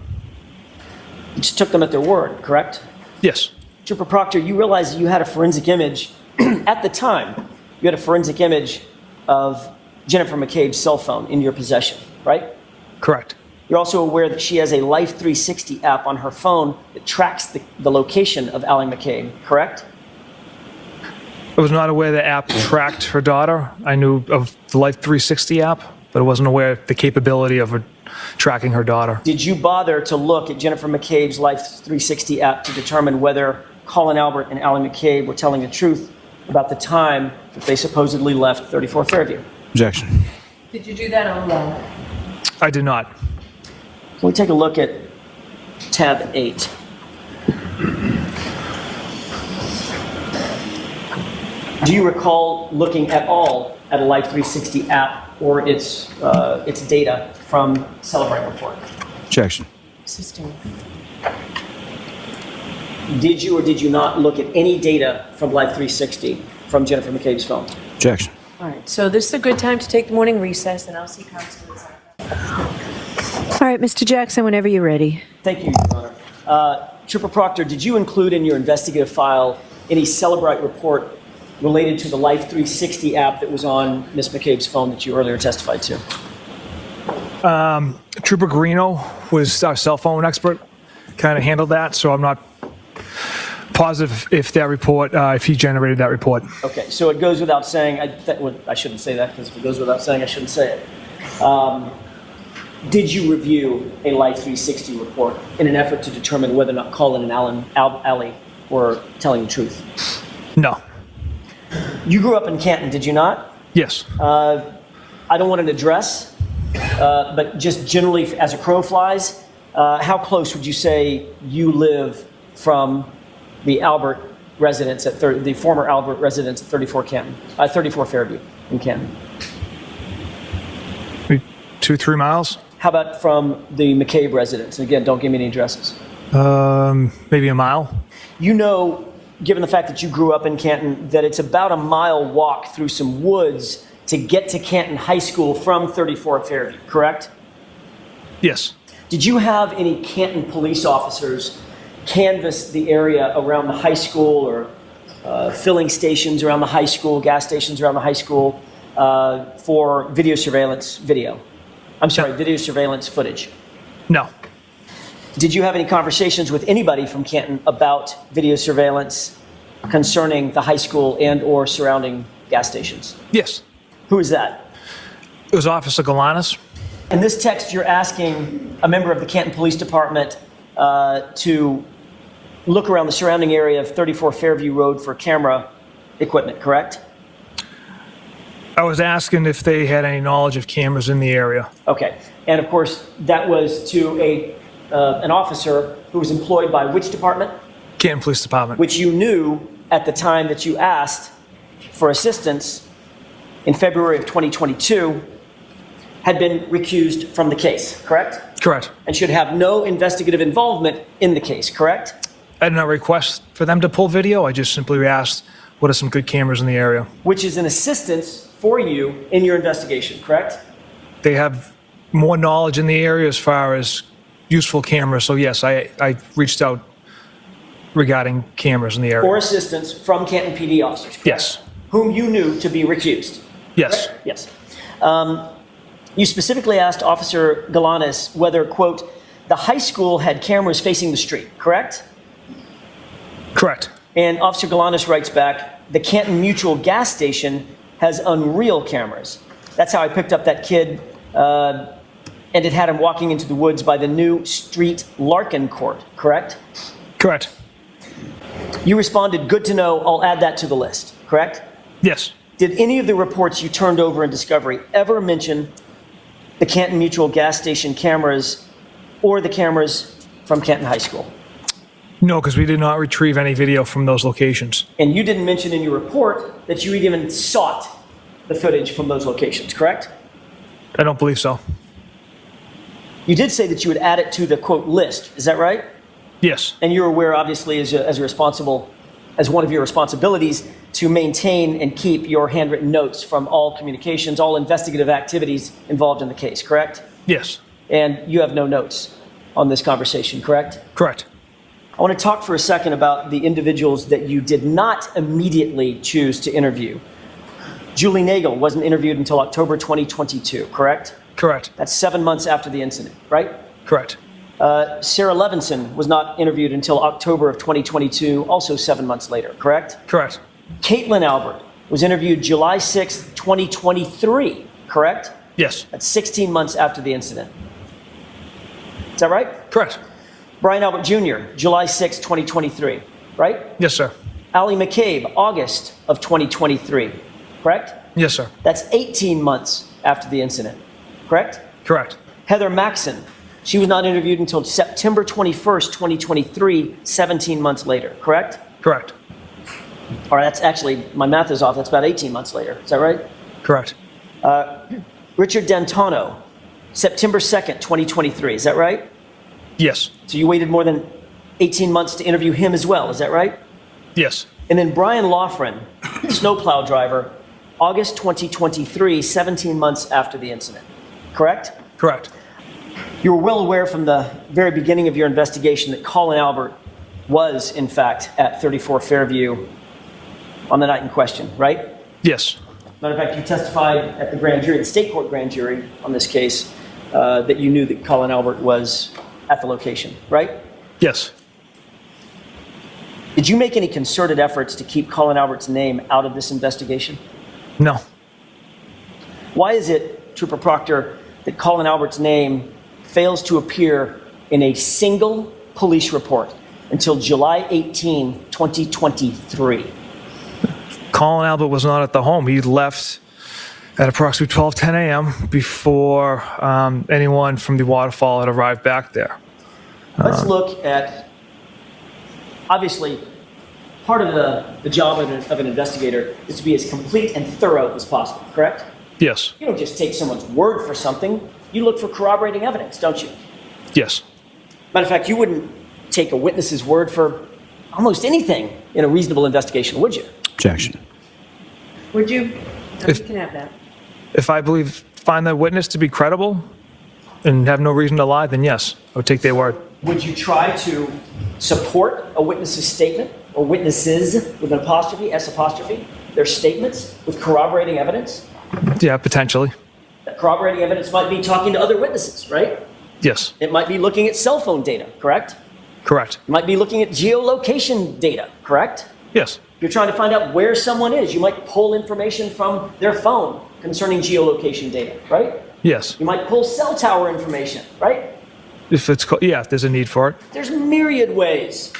You just took them at their word, correct? Yes. Trooper Proctor, you realize that you had a forensic image at the time. You had a forensic image of Jennifer McCabe's cell phone in your possession, right? Correct. You're also aware that she has a Life 360 app on her phone that tracks the location of Allie McCabe, correct? I was not aware the app tracked her daughter. I knew of the Life 360 app, but I wasn't aware of the capability of her tracking her daughter. Did you bother to look at Jennifer McCabe's Life 360 app to determine whether Colin Albert and Allie McCabe were telling the truth about the time that they supposedly left 34 Fairview? Objection. Did you do that alone? I did not. Can we take a look at tab 8? Do you recall looking at all at a Life 360 app or its data from Celebrate Report? Objection. Existing. Did you or did you not look at any data from Life 360 from Jennifer McCabe's phone? Objection. All right, so this is a good time to take the morning recess, and I'll see Councilman. All right, Mr. Jackson, whenever you're ready. Thank you, Your Honor. Trooper Proctor, did you include in your investigative file any Celebrite report related to the Life 360 app that was on Ms. McCabe's phone that you earlier testified to? Trooper Garino was our cell phone expert, kind of handled that, so I'm not positive if that report, if he generated that report. Okay, so it goes without saying, I shouldn't say that because if it goes without saying, I shouldn't say it. Did you review a Life 360 report in an effort to determine whether or not Colin and Allie were telling the truth? No. You grew up in Canton, did you not? Yes. I don't want an address, but just generally as a crow flies, how close would you say you live from the Albert residence at the former Albert residence at 34 Fairview in Canton? 2-3 miles. How about from the McCabe residence? And again, don't give me any addresses. Maybe a mile. You know, given the fact that you grew up in Canton, that it's about a mile walk through some woods to get to Canton High School from 34 Fairview, correct? Yes. Did you have any Canton police officers canvass the area around the high school or filling stations around the high school, gas stations around the high school for video surveillance footage? No. Did you have any conversations with anybody from Canton about video surveillance concerning the high school and or surrounding gas stations? Yes. Who is that? It was Officer Galanis. In this text, you're asking a member of the Canton Police Department to look around the surrounding area of 34 Fairview Road for camera equipment, correct? I was asking if they had any knowledge of cameras in the area. Okay. And of course, that was to an officer who was employed by which department? Canton Police Department. Which you knew at the time that you asked for assistance in February of 2022 had been recused from the case, correct? Correct. And should have no investigative involvement in the case, correct? I did not request for them to pull video. I just simply asked, what are some good cameras in the area? Which is an assistance for you in your investigation, correct? They have more knowledge in the area as far as useful cameras. So yes, I reached out regarding cameras in the area. Or assistance from Canton PD officers, correct? Yes. Whom you knew to be recused. Yes. Correct? Yes. You specifically asked Officer Galanis whether, quote, the high school had cameras facing the street, correct? Correct. And Officer Galanis writes back, the Canton Mutual gas station has unreal cameras. That's how I picked up that kid, and it had him walking into the woods by the new street Larkin Court, correct? Correct. You responded, good to know, I'll add that to the list, correct? Yes. Did any of the reports you turned over in discovery ever mention the Canton Mutual gas station cameras or the cameras from Canton High School? No, because we did not retrieve any video from those locations. And you didn't mention in your report that you even sought the footage from those locations, correct? I don't believe so. You did say that you would add it to the, quote, list. Is that right? Yes. And you're aware, obviously, as one of your responsibilities, to maintain and keep your handwritten notes from all communications, all investigative activities involved in the case, correct? Yes. And you have no notes on this conversation, correct? Correct. I want to talk for a second about the individuals that you did not immediately choose to interview. Julie Nagel wasn't interviewed until October 2022, correct? Correct. That's 7 months after the incident, right? Correct. Sarah Levinson was not interviewed until October of 2022, also 7 months later, correct? Correct. Colin Albert was interviewed July 6, 2023, correct? Yes. That's 16 months after the incident. Is that right? Correct. Brian Albert Jr., July 6, 2023, right? Yes, sir. Allie McCabe, August of 2023, correct? Yes, sir. That's 18 months after the incident, correct? Correct. Heather Maxon, she was not interviewed until September 21st, 2023, 17 months later, correct? Correct. All right, that's actually, my math is off, that's about 18 months later, is that right? Correct. Richard D'Antano, September 2nd, 2023, is that right? Yes. So you waited more than 18 months to interview him as well, is that right? Yes. And then Brian Loughran, snowplow driver, August 2023, 17 months after the incident, correct? Correct. You were well aware from the very beginning of your investigation that Colin Albert was, in fact, at 34 Fairview on the night in question, right? Yes. Matter of fact, you testified at the grand jury, the state court grand jury on this case, that you knew that Colin Albert was at the location, right? Yes. Did you make any concerted efforts to keep Colin Albert's name out of this investigation? No. Why is it, Trooper Proctor, that Colin Albert's name fails to appear in a single police report until July 18, 2023? Colin Albert was not at the home. He left at approximately 12:10 a.m. before anyone from the waterfall had arrived back there. Let's look at, obviously, part of the job of an investigator is to be as complete and thorough as possible, correct? Yes. You don't just take someone's word for something. You look for corroborating evidence, don't you? Yes. Matter of fact, you wouldn't take a witness's word for almost anything in a reasonable investigation, would you? Objection. Would you? You If- can have that. If I find the witness to be credible and have no reason to lie, then yes, I would take their word. Would you try to support a witness's statement, or witnesses with an apostrophe, S apostrophe, their statements with corroborating evidence? Yeah, potentially. That corroborating evidence might be talking to other witnesses, right? Yes. It might be looking at cell phone data, correct? Correct. It might be looking at geolocation data, correct? Yes. You're trying to find out where someone is. You might pull information from their phone concerning geolocation data, right? Yes. You might pull cell tower information, right? If there's a need for it. There's myriad ways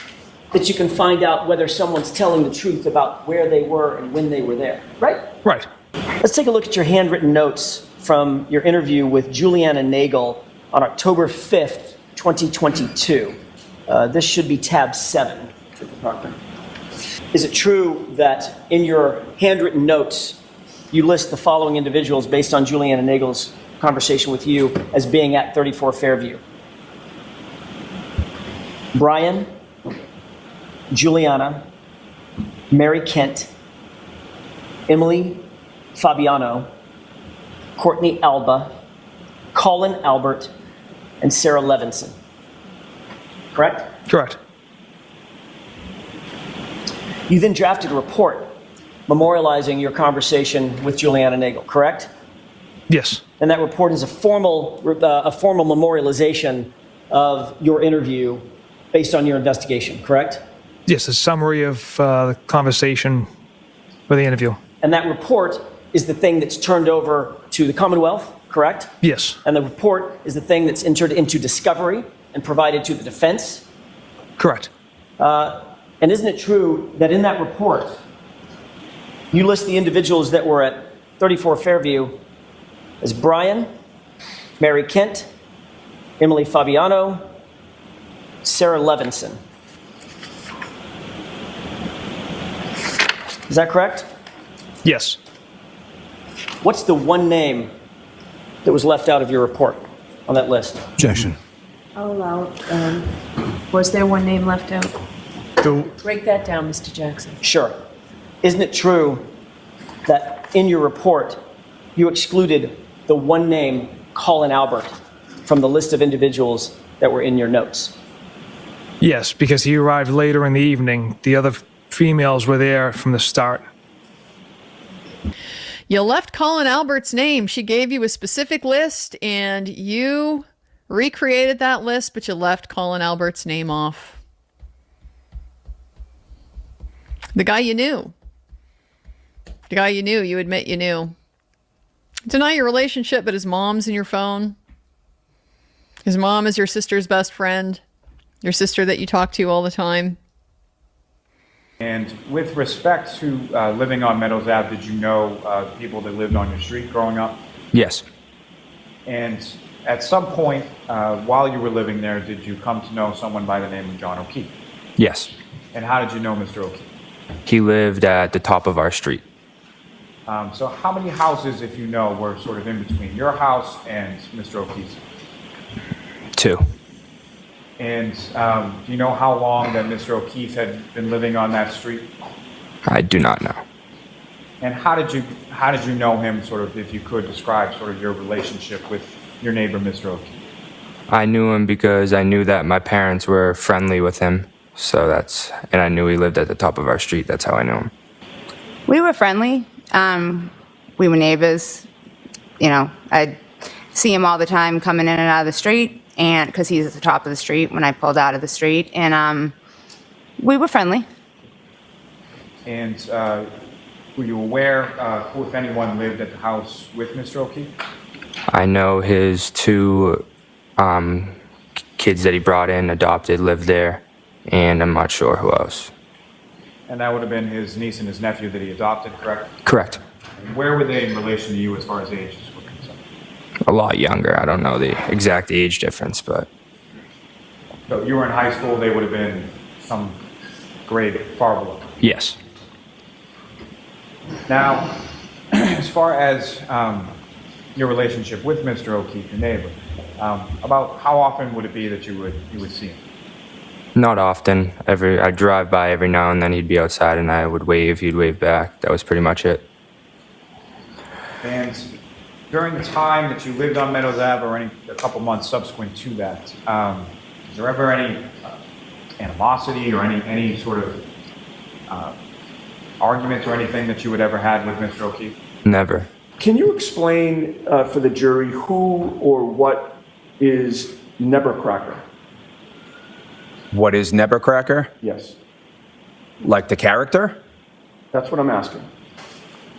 that you can find out whether someone's telling the truth about where they were and when they were there, right? Right. Let's take a look at your handwritten notes from your interview with Juliana Nagel on October 5th, 2022. This should be tab 7. Is it true that in your handwritten notes, you list the following individuals based on Juliana Nagel's conversation with you as being at 34 Fairview? Brian, Juliana, Mary Kent, Emily Fabiano, Courtney Alba, Colin Albert, and Sarah Levinson. Correct? Correct. You then drafted a report memorializing your conversation with Juliana Nagel, correct? Yes. And that report is a formal memorialization of your interview based on your investigation, correct? Yes, a summary of the conversation for the interview. And that report is the thing that's turned over to the Commonwealth, correct? Yes. And the report is the thing that's entered into discovery and provided to the defense? Correct. And isn't it true that in that report, you list the individuals that were at 34 Fairview as Brian, Mary Kent, Emily Fabiano, Sarah Levinson? Is that correct? Yes. What's the one name that was left out of your report on that list? Objection. I'll allow it. Was there one name left out? Break that down, Mr. Jackson. Sure. Isn't it true that in your report, you excluded the one name, Colin Albert, from the list of individuals that were in your notes? Yes, because he arrived later in the evening. The other females were there from the start. You left Colin Albert's name. She gave you a specific list and you recreated that list, but you left Colin Albert's name off. The guy you knew. The guy you knew, you admit you knew. Deny your relationship, but his mom's in your phone. His mom is your sister's best friend. Your sister that you talk to all the time. And with respect to living on Meadows Ave, did you know people that lived on your street growing up? Yes. And at some point while you were living there, did you come to know someone by the name of John O'Keefe? Yes. And how did you know Mr. O'Keefe? He lived at the top of our street. So how many houses, if you know, were sort of in between your house and Mr. O'Keefe's? 2. And do you know how long that Mr. O'Keefe had been living on that street? I do not know. And how did you know him, sort of, if you could describe sort of your relationship with your neighbor, Mr. O'Keefe? I knew him because I knew that my parents were friendly with him. So and I knew he lived at the top of our street. That's how I knew him. We were friendly. We were neighbors. You know, I'd see him all the time coming in and out of the street, and because he's at the top of the street when I pulled out of the street, and we were friendly. And were you aware who, if anyone, lived at the house with Mr. O'Keefe? I know his 2 kids that he brought in, adopted, lived there, and I'm not sure who else. And that would have been his niece and his nephew that he adopted, correct? Correct. And where were they in relation to you as far as ages were concerned? A lot younger. I don't know the exact age difference, but... So you were in high school, they would have been some grade far below. Yes. Now, as far as your relationship with Mr. O'Keefe, your neighbor, about how often would it be that you would see him? Not often. I'd drive by every now and then. He'd be outside and I would wave. He'd wave back. That was pretty much it. And during the time that you lived on Meadows Ave, or a couple months subsequent to that, is there ever any animosity or any sort of arguments or anything that you would ever had with Mr. O'Keefe? Never. Can you explain for the jury who or what is Nebercracker? What is Nebercracker? Yes. Like the character? That's what I'm asking.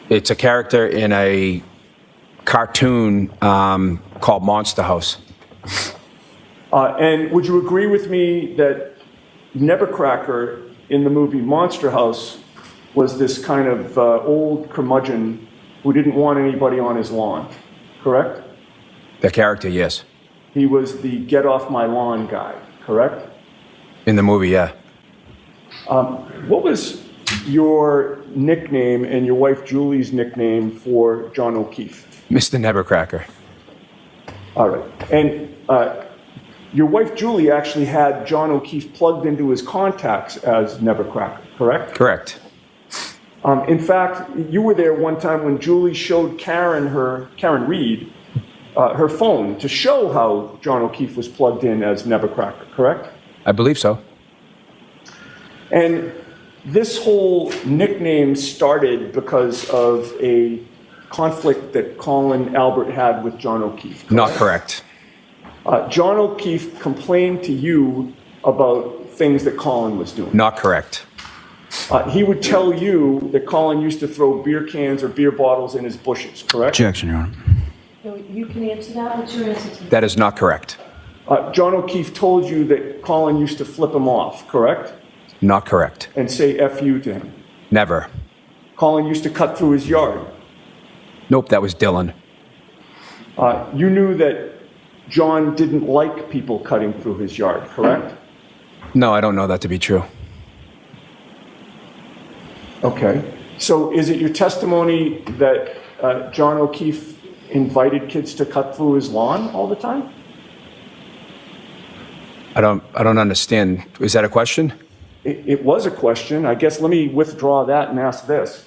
It's a character in a cartoon called Monster House. And would you agree with me that Nevercracker in the movie Monster House was this kind of old curmudgeon who didn't want anybody on his lawn, correct? The character, yes. He was the get off my lawn guy, correct? In the movie, yeah. What was your nickname and your wife Julie's nickname for John O'Keefe? Mr. Nevercracker. All right. And your wife Julie actually had John O'Keefe plugged into his contacts as Nevercracker, correct? Correct. In fact, you were there one time when Julie showed Karen Reed, her phone to show how John O'Keefe was plugged in as Nevercracker, correct? I believe so. And this whole nickname started because of a conflict that Colin Albert had with John O'Keefe. Correct? Not correct. John O'Keefe complained to you about things that Colin was doing. Not correct. He would tell you that Colin used to throw beer cans or beer bottles in his bushes, correct? Objection, Your Honor. No, you can answer that. What's your answer to that? That is not correct. John O'Keefe told you that Colin used to flip him off, correct? Not correct. And say F you to him. Never. Colin used to cut through his yard. Nope, that was Dylan. You knew that John didn't like people cutting through his yard, correct? No, I don't know that to be true. Okay. So is it your testimony that John O'Keefe invited kids to cut through his lawn all the time? I don't understand. Is that a question? It was a question. I guess let me withdraw that and ask this.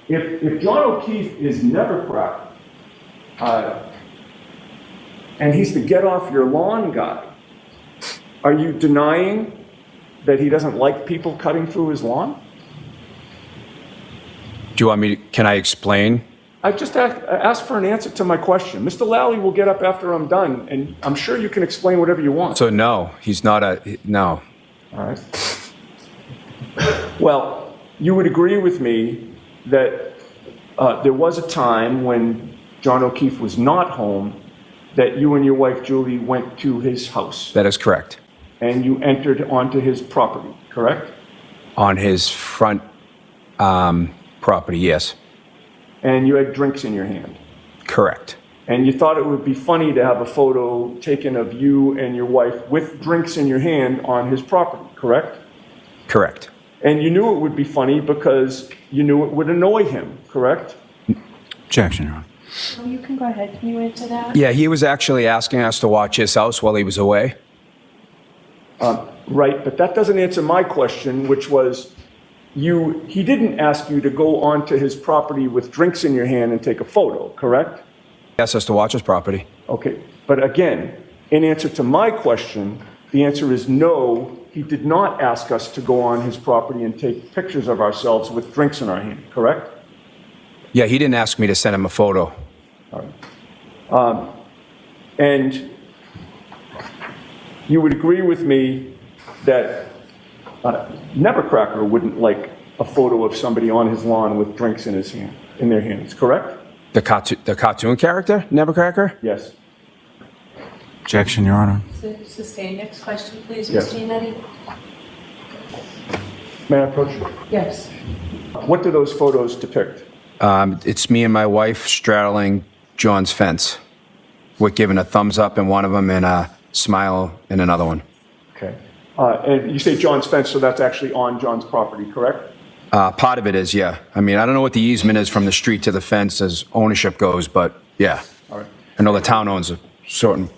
If John O'Keefe is Nevercracker, and he's the get off your lawn guy, are you denying that he doesn't like people cutting through his lawn? Do you want me to, can I explain? I just asked for an answer to my question. Mr. Lally will get up after I'm done, and I'm sure you can explain whatever you want. So no, he's not no. All right. Well, you would agree with me that there was a time when John O'Keefe was not home that you and your wife Julie went to his house. That is correct. And you entered onto his property, correct? On his front property, yes. And you had drinks in your hand. Correct. And you thought it would be funny to have a photo taken of you and your wife with drinks in your hand on his property, correct? Correct. And you knew it would be funny because you knew it would annoy him, correct? Objection, Your Honor. Oh, you can go ahead. Can you answer that? Yeah, he was actually asking us to watch his house while he was away. Right, but that doesn't answer my question, which was he didn't ask you to go onto his property with drinks in your hand and take a photo, correct? He asked us to watch his property. Okay, but again, in answer to my question, the answer is no, he did not ask us to go on his property and take pictures of ourselves with drinks in our hand, correct? Yeah, he didn't ask me to send him a photo. All right. And you would agree with me that Nevercracker wouldn't like a photo of somebody on his lawn with drinks in their hands, correct? The cartoon character, Nevercracker? Yes. Objection, Your Honor. Sustain. Next question, please, Yes. Mr. Yannetti. May I approach you? Yes. What do those photos depict? It's me and my wife straddling John's fence. We're giving a thumbs up in one of them and a smile in another one. Okay. And you say John's fence, so that's actually on John's property, correct? Part of it is, yeah. I mean, I don't know what the easement is from the street to the fence as ownership goes, but yeah. All right. I know the town owns a certain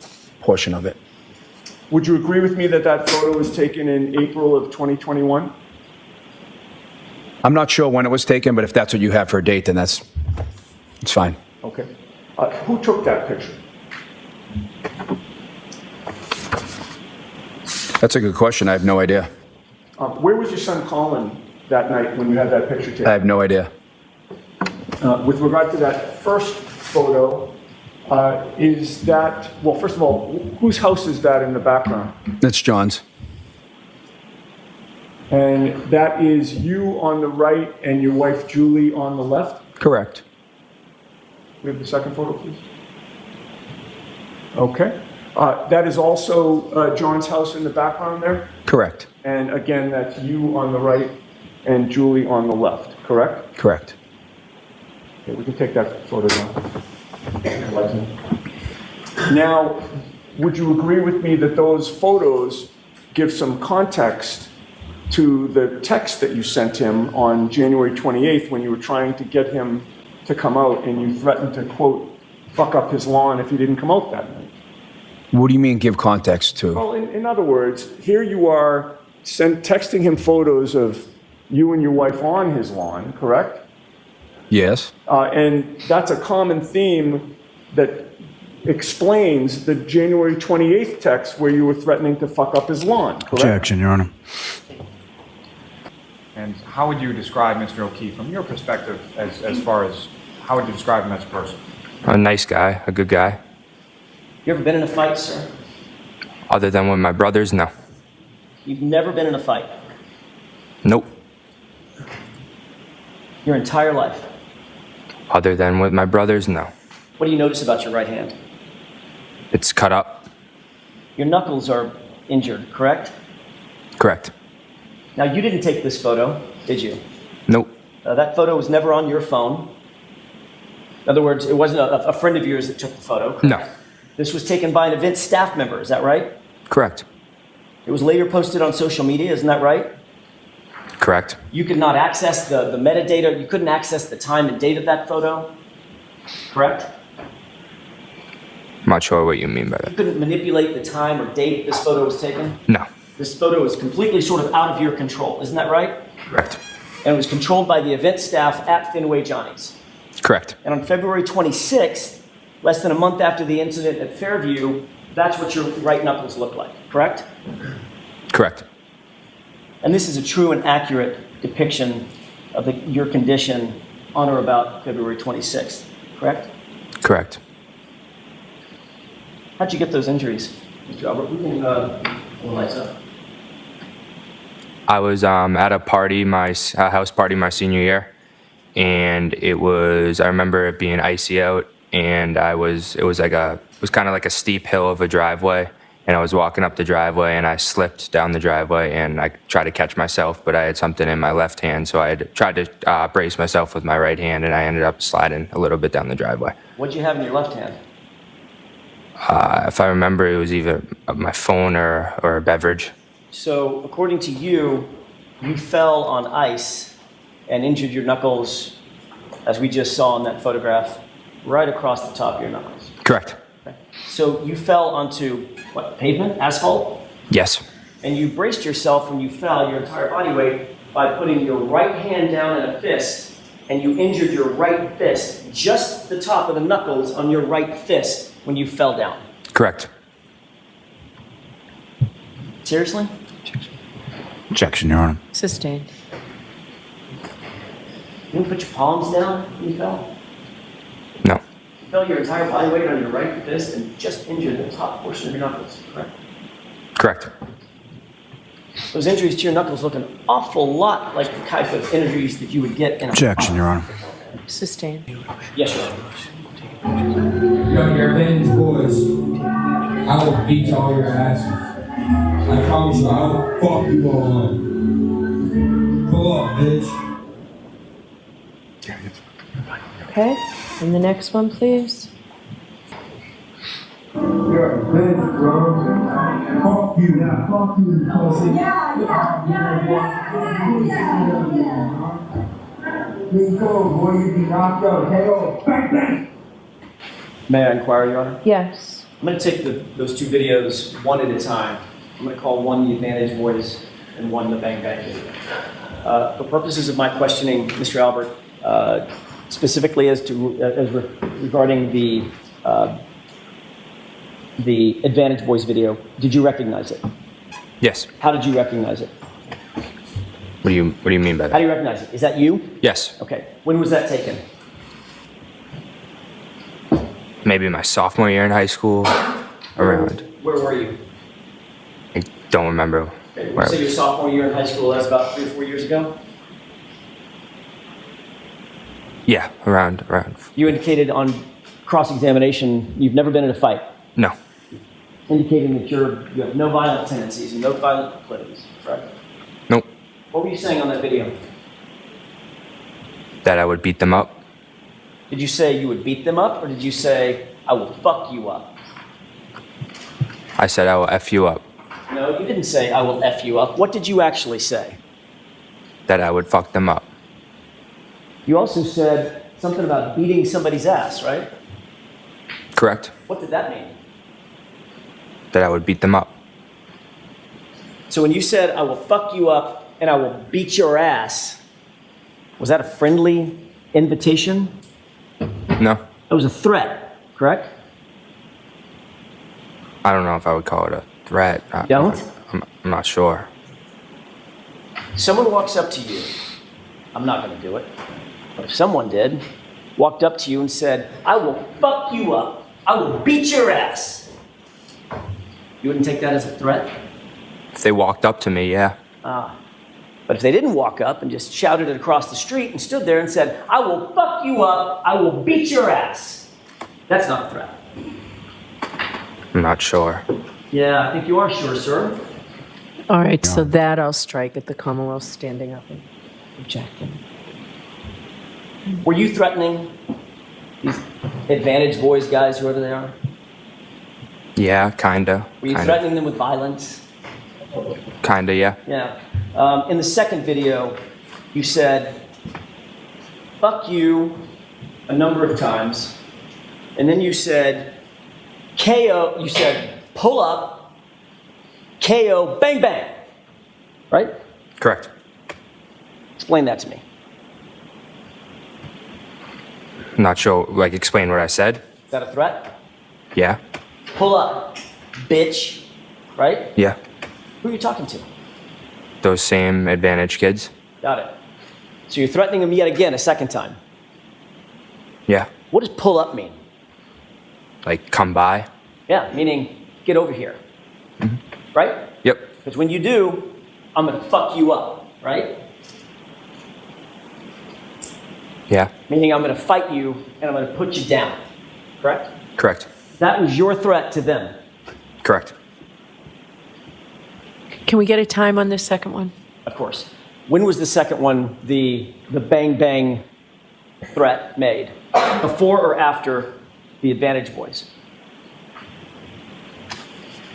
portion of it. Would you agree with me that that photo was taken in April of 2021? I'm not sure when it was taken, but if that's what you have for a date, then it's fine. Okay. Who took that picture? That's a good question. I have no idea. Where was your son Colin that night when you had that picture taken? I have no idea. With regard to that first photo, is that, well, first of all, whose house is that in the background? That's John's. And that is you on the right and your wife Julie on the left? Correct. We have the second photo, please. Okay. That is also John's house in the background there? Correct. And again, that's you on the right and Julie on the left, correct? Correct. Okay, we can take that photo down. Now, would you agree with me that those photos give some context to the text that you sent him on January 28th when you were trying to get him to come out and you threatened to, quote, fuck up his lawn if he didn't come out that night? What do you mean give context to? Well, in other words, here you are texting him photos of you and your wife on his lawn, correct? Yes. And that's a common theme that explains the January 28th text where you were threatening to fuck up his lawn, correct? Objection, Your Honor. And how would you describe Mr. O'Keefe from your perspective as far as how would you describe him as a person? A nice guy, a good guy. You ever been in a fight, sir? Other than with my brothers, no. You've never been in a fight Nope. your entire life. Other than with my brothers, no. What do you notice about your right hand? It's cut up. Your knuckles are injured, correct? Correct. Now, you didn't take this photo, did you? Nope. That photo was never on your phone. In other words, it wasn't a friend of yours that took the photo. No. This was taken by an event staff member, is that right? Correct. It was later posted on social media, isn't that right? Correct. You could not access the metadata, you couldn't access the time and date of that photo, correct? I'm not sure what you mean by You that. couldn't manipulate the time or date this photo was taken? No. This photo is completely sort of out of your control, isn't that right? Correct. And it was controlled by the event staff at Fenway Johnny's. Correct. And on February 26th, less than a month after the incident at Fairview, that's what your right knuckles look like, correct? Correct. And this is a true and accurate depiction of your condition on or about February 26th, correct? Correct. How'd you get those injuries, Mr. Albert? We can pull the lights up. I was at a party, a house party my senior year, and I remember it being icy out, and it was kind of like a steep hill of a driveway, and I was walking up the driveway, and I slipped down the driveway, and I tried to catch myself, but I had something in my left hand, so I had tried to brace myself with my right hand, and I ended up sliding a little bit down the driveway. What'd you have in your left hand? If I remember, it was either my phone or a beverage. So, according to you, you fell on ice and injured your knuckles, as we just saw in that photograph, right across the top of your knuckles. Correct. Okay. So you fell onto, what, pavement, asphalt? Yes. And you braced yourself when you fell, your entire body weight, by putting your right hand down in a fist, and you injured your right fist, just the top of the knuckles on your right fist when you fell down. Correct. Seriously? Objection, Your Honor. Sustained. You didn't put your palms down when you fell? No. You fell your entire body weight on your right fist and just injured the top portion of your knuckles, correct? Correct. Those injuries to your knuckles look an awful lot like the type of injuries that you would get in a Objection, Your Honor. Sustained. Yes, Your Honor. Yo, your revenge boys. I will beat all your asses. I promise you, I will fuck you all up. Pull up, bitch. Okay, and the next one, please. You're a bitch, bro. Fuck you. Yeah, fuck you, pussy. Be cool, boy. You be knocked out. KO. Bang, bang. May I inquire, Your Honor? Yes. I'm going to take those two videos one at a time. I'm going to call one the Advantage Voice and one the Bang Bang video. For purposes of my questioning, Mr. Albert, specifically regarding the Advantage Voice video, did you recognize it? Yes. How did you recognize it? What do you mean by How that? do you recognize it? Is that you? Yes. Okay. When was that taken? Maybe my sophomore year in high school, around. Where were you? I don't remember. So your sophomore year in high school, that's about 3 or 4 years ago? Yeah, around. You indicated on cross-examination you've never been in a fight, No, indicating that you have no violent tendencies and no violent proclivities, correct? nope. What were you saying on that video? That I would beat them up. Did you say you would beat them up, or did you say, I will fuck you up? I said I will F you up. No, you didn't say, I will F you up. What did you actually say? That I would fuck them up. You also said something about beating somebody's ass, right? Correct. What did that mean? That I would beat them up. So when you said, I will fuck you up and I will beat your ass, was that a friendly invitation? No, It was a threat, correct? I don't know if I would call it a threat. Don't? I'm not sure. Someone walks up to you. I'm not going to do it. But if someone did, walked up to you and said, I will fuck you up. I will beat your ass. You wouldn't take that as a threat? If they walked up to me, yeah. But if they didn't walk up and just shouted it across the street and stood there and said, I will fuck you up, I will beat your ass, that's not a threat. I'm not sure. Yeah, I think you are sure, sir. All right, so that I'll strike at the Commonwealth standing up and objecting. Were you threatening these Advantage Boys guys, whoever they are? Yeah, kinda. Were you threatening them with violence? Kinda, yeah. Yeah. In the second video, you said, fuck you a number of times. And then you said, KO, you said, pull up, KO, bang, bang. Right? Correct. Explain that to me. I'm not sure, like, explain what I said. Is that a threat? Yeah. Pull up, bitch. Right? Yeah. Who are you talking to? Those same Advantage kids. Got it. So you're threatening them yet again a second time. Yeah. What does pull up mean? Like, come by. Yeah, meaning get over here. Right? Yep. Because when you do, I'm going to fuck you up. Right? Yeah. Meaning I'm going to fight you and I'm going to put you down. Correct? Correct. That was your threat to them. Correct. Can we get a time on this second one? Of course. When was the second one, the bang bang threat made? Before or after the Advantage Boys?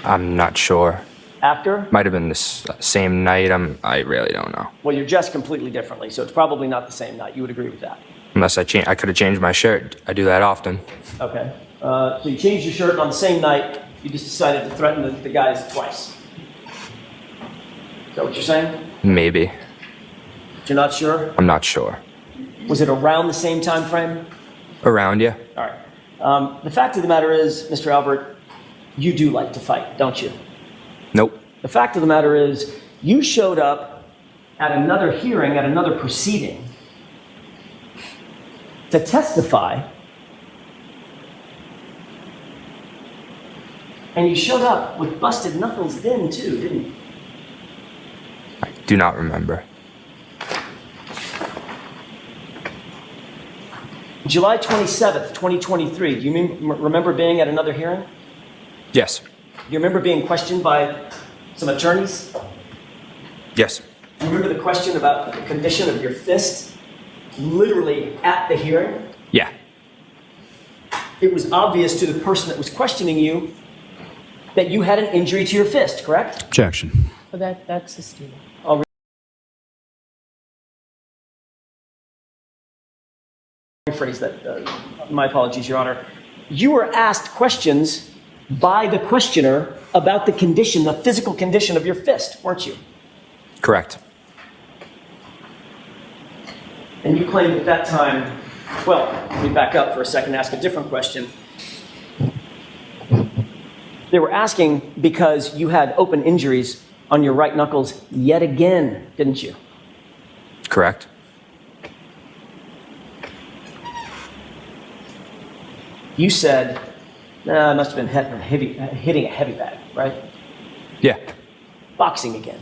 I'm not sure. After? Might have been this same night. I really don't know. Well, you're dressed completely differently, so it's probably not the same night. You would agree with that? Unless I could have changed my shirt. I do that often. Okay. So you changed your shirt on the same night. You just decided to threaten the guys twice. Is that what you're saying? Maybe. You're not sure? I'm not sure. Was it around the same time frame? Around, yeah. All right. The fact of the matter is, Mr. Albert, you do like to fight, don't you? Nope. The fact of the matter is, you showed up at another hearing, at another proceeding, to testify, and you showed up with busted knuckles then, too, didn't you? I do not remember. July 27th, 2023, do you remember being at another hearing? Yes. Do you remember being questioned by some attorneys? Yes. Do you remember the question about the condition of your fist, literally at the hearing? Yeah. It was obvious to the person that was questioning you that you had an injury to your fist, correct? Objection. Oh, that's sustainable. I'll rephrase that. My apologies, Your Honor. You were asked questions by the questioner about the condition, the physical condition of your fist, weren't you? Correct. And you claimed at that time, well, let me back up for a second and ask a different question. They were asking because you had open injuries on your right knuckles yet again, didn't you? Correct. You said, I must have been hitting a heavy bag, right? Yeah. Boxing again.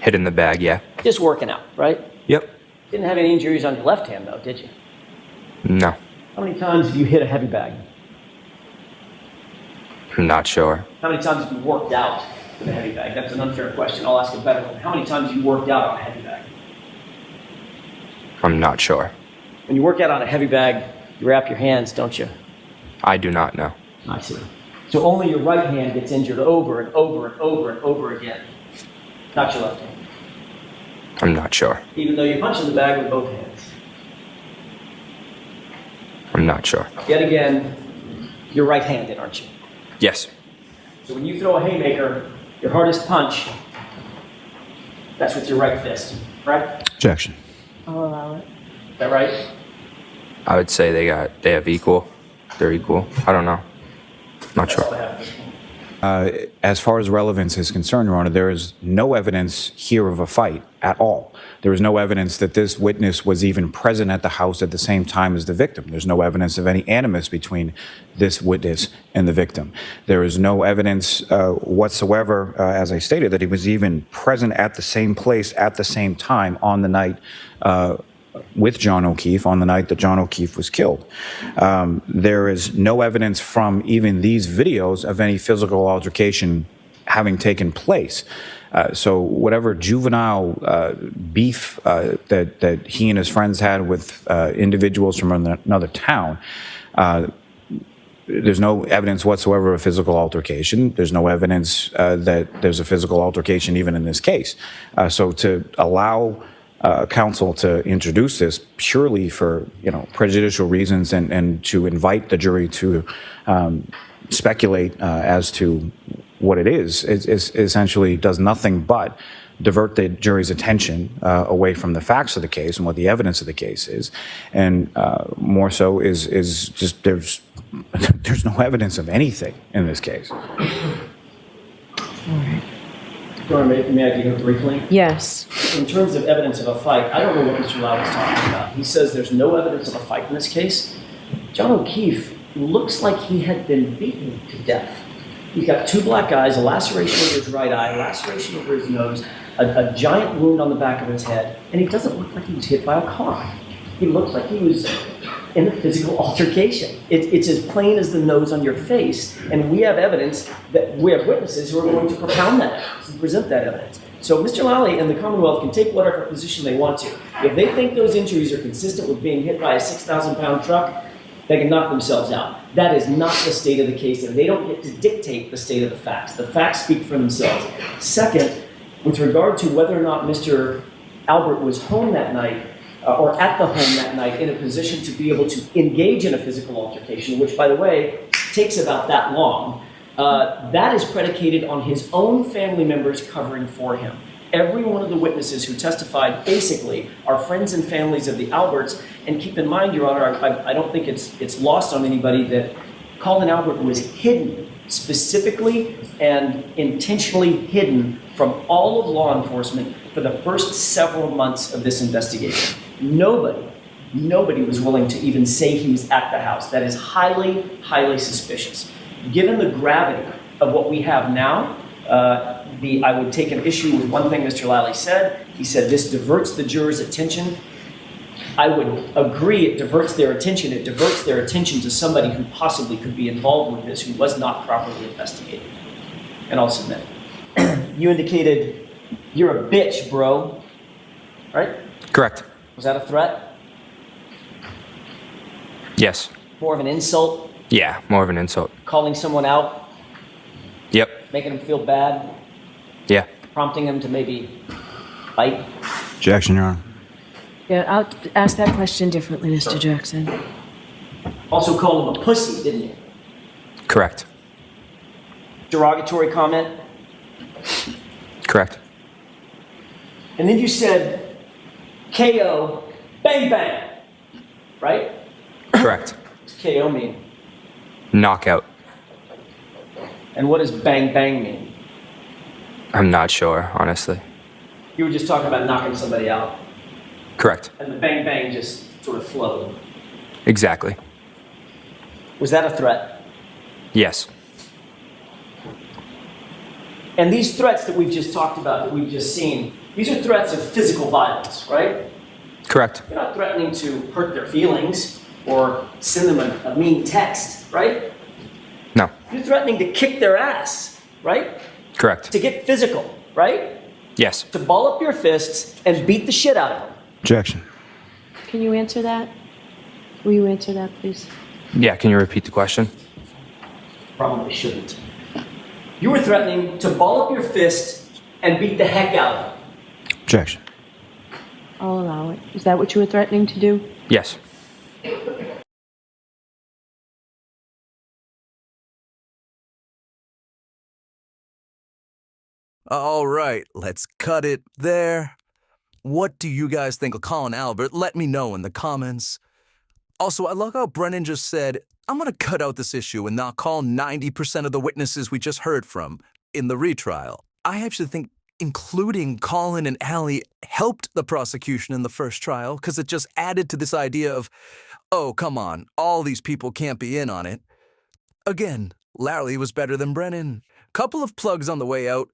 Hit in the bag, yeah. Just working out, right? Yep. Didn't have any injuries on your left hand, though, did you? No. How many times have you hit a heavy bag? I'm not sure. How many times have you worked out with a heavy bag? That's an unfair question. I'll ask a better one. How many times have you worked out on a heavy bag? I'm not sure. When you work out on a heavy bag, you wrap your hands, don't you? I do not know. I see. So only your right hand gets injured over and over and over and over again. Not your left hand. I'm not sure. Even though you punch in the bag with both hands. I'm not sure. Yet again, you're right-handed, aren't you? Yes. So when you throw a haymaker, your hardest punch, that's with your right fist, correct? Objection. I'll allow it. Is that right? I would say they have equal. They're equal. I don't know. Not sure. As far as relevance is concerned, Your Honor, there is no evidence here of a fight at all. There is no evidence that this witness was even present at the house at the same time as the victim. There's no evidence of any animus between this witness and the victim. There is no evidence whatsoever, as I stated, that he was even present at the same place at the same time on the night with John O'Keefe, on the night that John O'Keefe was killed. There is no evidence from even these videos of any physical altercation having taken place. So whatever juvenile beef that he and his friends had with individuals from another town, there's no evidence whatsoever of physical altercation. There's no evidence that there's a physical altercation even in this case. So to allow counsel to introduce this purely for prejudicial reasons and to invite the jury to speculate as to what it is essentially does nothing but divert the jury's attention away from the facts of the case and what the evidence of the case is, and more so is just there's no evidence of anything in this case. May I begin briefly? Yes. In terms of evidence of a fight, I don't know what Mr. Lau is talking about. He says there's no evidence of a fight in this case. John O'Keefe looks like he had been beaten to death. He's got two black eyes, a laceration over his right eye, a laceration over his nose, a giant wound on the back of his head, and he doesn't look like he was hit by a car. He looks like he was in a physical altercation. It's as plain as the nose on your face, and we have evidence that we have witnesses who are going to propound that evidence and present that evidence. So Mr. Lally and the Commonwealth can take whatever position they want to. If they think those injuries are consistent with being hit by a 6,000-pound truck, they can knock themselves out. That is not the state of the case, and they don't get to dictate the state of the facts. The facts speak for themselves. Second, with regard to whether or not Mr. Albert was home that night, or at the home that night in a position to be able to engage in a physical altercation, which, by the way, takes about that long, that is predicated on his own family members covering for him. Every one of the witnesses who testified basically are friends and families of the Alberts. And keep in mind, Your Honor, I don't think it's lost on anybody that Colin Albert was hidden, specifically and intentionally hidden from all of law enforcement for the first several months of this investigation. Nobody was willing to even say he was at the house. That is highly, highly suspicious. Given the gravity of what we have now, I would take an issue with one thing Mr. Lally said. He said this diverts the jurors' attention. I would agree it diverts their attention. It diverts their attention to somebody who possibly could be involved with this, who was not properly investigated. And I'll submit. You indicated, you're a bitch, bro. Right? Correct. Was that a threat? Yes. More of an insult? Yeah, more of an insult. Calling someone out? Yep. Making them feel bad? Yeah. Prompting them to maybe fight? Objection, Your Honor. Yeah, I'll ask that question differently, Mr. Jackson. Also called him a pussy, didn't you? Correct. Derogatory comment? Correct. And then you said, KO, bang bang, right? Correct. What's KO mean? Knockout. And what does bang bang mean? I'm not sure, honestly. You were just talking about knocking somebody out. Correct. And the bang bang just sort of flowed. Exactly. Was that a threat? Yes. And these threats that we've just talked about, that we've just seen, These are threats of physical violence, right? Correct. You're not threatening to hurt their feelings or send them a mean text, right? No. You're threatening to kick their ass, right? Correct. To get physical, right? Yes. To ball up your fists and beat the shit out of them. Objection. Can you answer that? Will you answer that, please? Yeah, can you repeat the question? Probably shouldn't. You were threatening to ball up your fist and beat the heck out of them. Objection. I'll allow it. Is that what you were threatening to do? Yes. All right, let's cut it there. What do you guys think of Colin Albert? Let me know in the comments. Also, I love how Brennan just said, I'm going to cut out this issue and not call 90% of the witnesses we just heard from in the retrial. I actually think including Colin and Allie helped the prosecution in the first trial because it just added to this idea of, oh, come on, all these people can't be in on it. Again, Larry was better than Brennan. Couple of plugs on the way out.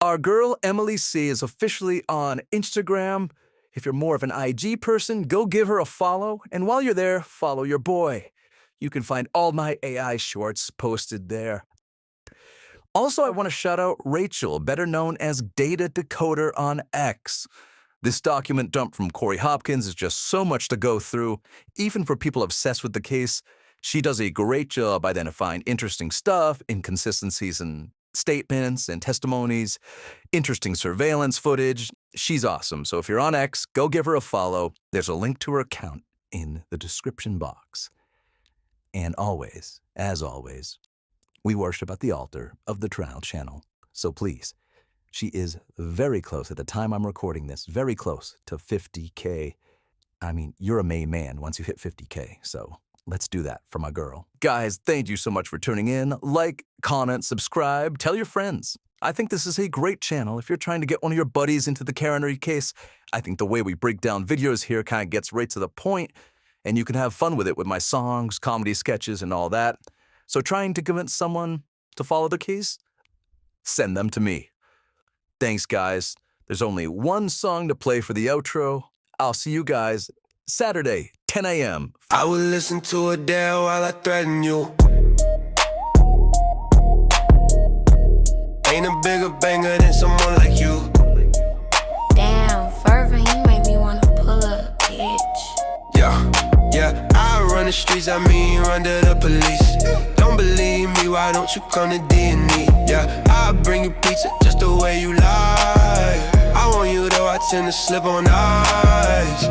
Our girl Emily C is officially on Instagram. If you're more of an IG person, go give her a follow. And while you're there, follow your boy. You can find all my AI shorts posted there. Also, I want to shout out Rachel, better known as Data Decoder on X. This document dump from Corey Hopkins is just so much to go through, even for people obsessed with the case. She does a great job identifying interesting stuff, inconsistencies in statements and testimonies, interesting surveillance footage. She's awesome. So if you're on X, go give her a follow. There's a link to her account in the description box. And always, as always, we worship at the altar of the trial channel. So please, she is very close at the time I'm recording this, very close to 50K. I mean, you're a main man once you hit 50K. So let's do that for my girl. Guys, thank you so much for tuning in. Like, comment, subscribe, tell your friends. I think this is a great channel. If you're trying to get one of your buddies into the Karen case, I think the way we break down videos here kind of gets right to the point, and you can have fun with it with my songs, comedy sketches, and all that. So trying to convince someone to follow the case? Send them to me. Thanks, guys. There's only one song to play for the outro. I'll see you guys Saturday, 10 a.m. I would listen to Adele while I threaten you. Ain't a bigger banger than someone like you. Damn, Fervent, you make me wanna pull up, bitch. Yeah, I run the streets, I mean run to the police. Don't believe me, why don't you come to D&E? Yeah, I'll bring you pizza just the way you lie. I want you though, I tend to slip on ice.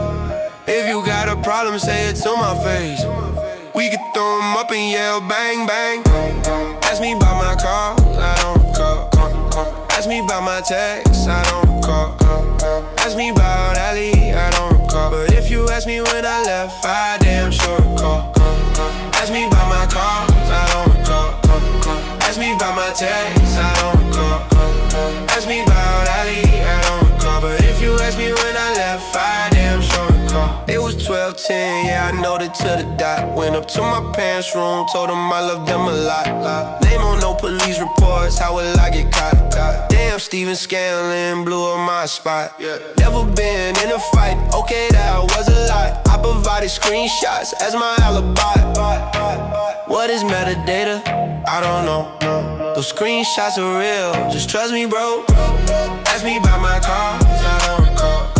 If you got a problem, say it to my face. We can throw them up and yell bang bang. Ask me about my car, I don't recall. Ask me about my text, I don't recall. Ask me about Ali, I don't recall. But if you ask me when I left, I damn sure recall. Ask me about my car, I don't recall. Ask me about my text, I don't recall. Ask me about Ali, I don't recall. But if you ask me when I left, I damn sure recall. It was 12:10, yeah, I know that to the dot. Went up to my parents' room, told them I love them a lot. Name on no police reports, how will I get caught? Damn, Steven Scanlon blew up my spot. Never been in a fight, okay, that was a lie. I provided screenshots as my alibi. What is metadata? I don't know. Those screenshots are real, just trust me, bro. Ask me about my car, I don't recall.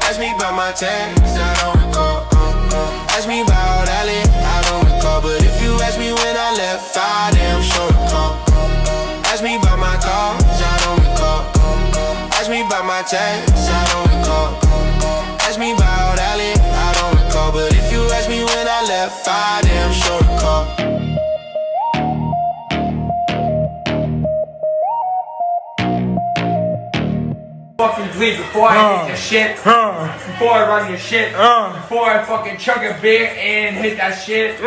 Ask me about my text, I don't recall. Ask me about Ali, I don't recall. But if you ask me when I left, I damn sure recall. Ask me about my car, I don't recall. Ask me about my text, I don't recall. Ask me about Ali, I don't recall. But if you ask me when I left, I damn sure recall. Fucking bleed before I hit the shit. Before I run your shit. Before I fucking chug a beer and hit that shit.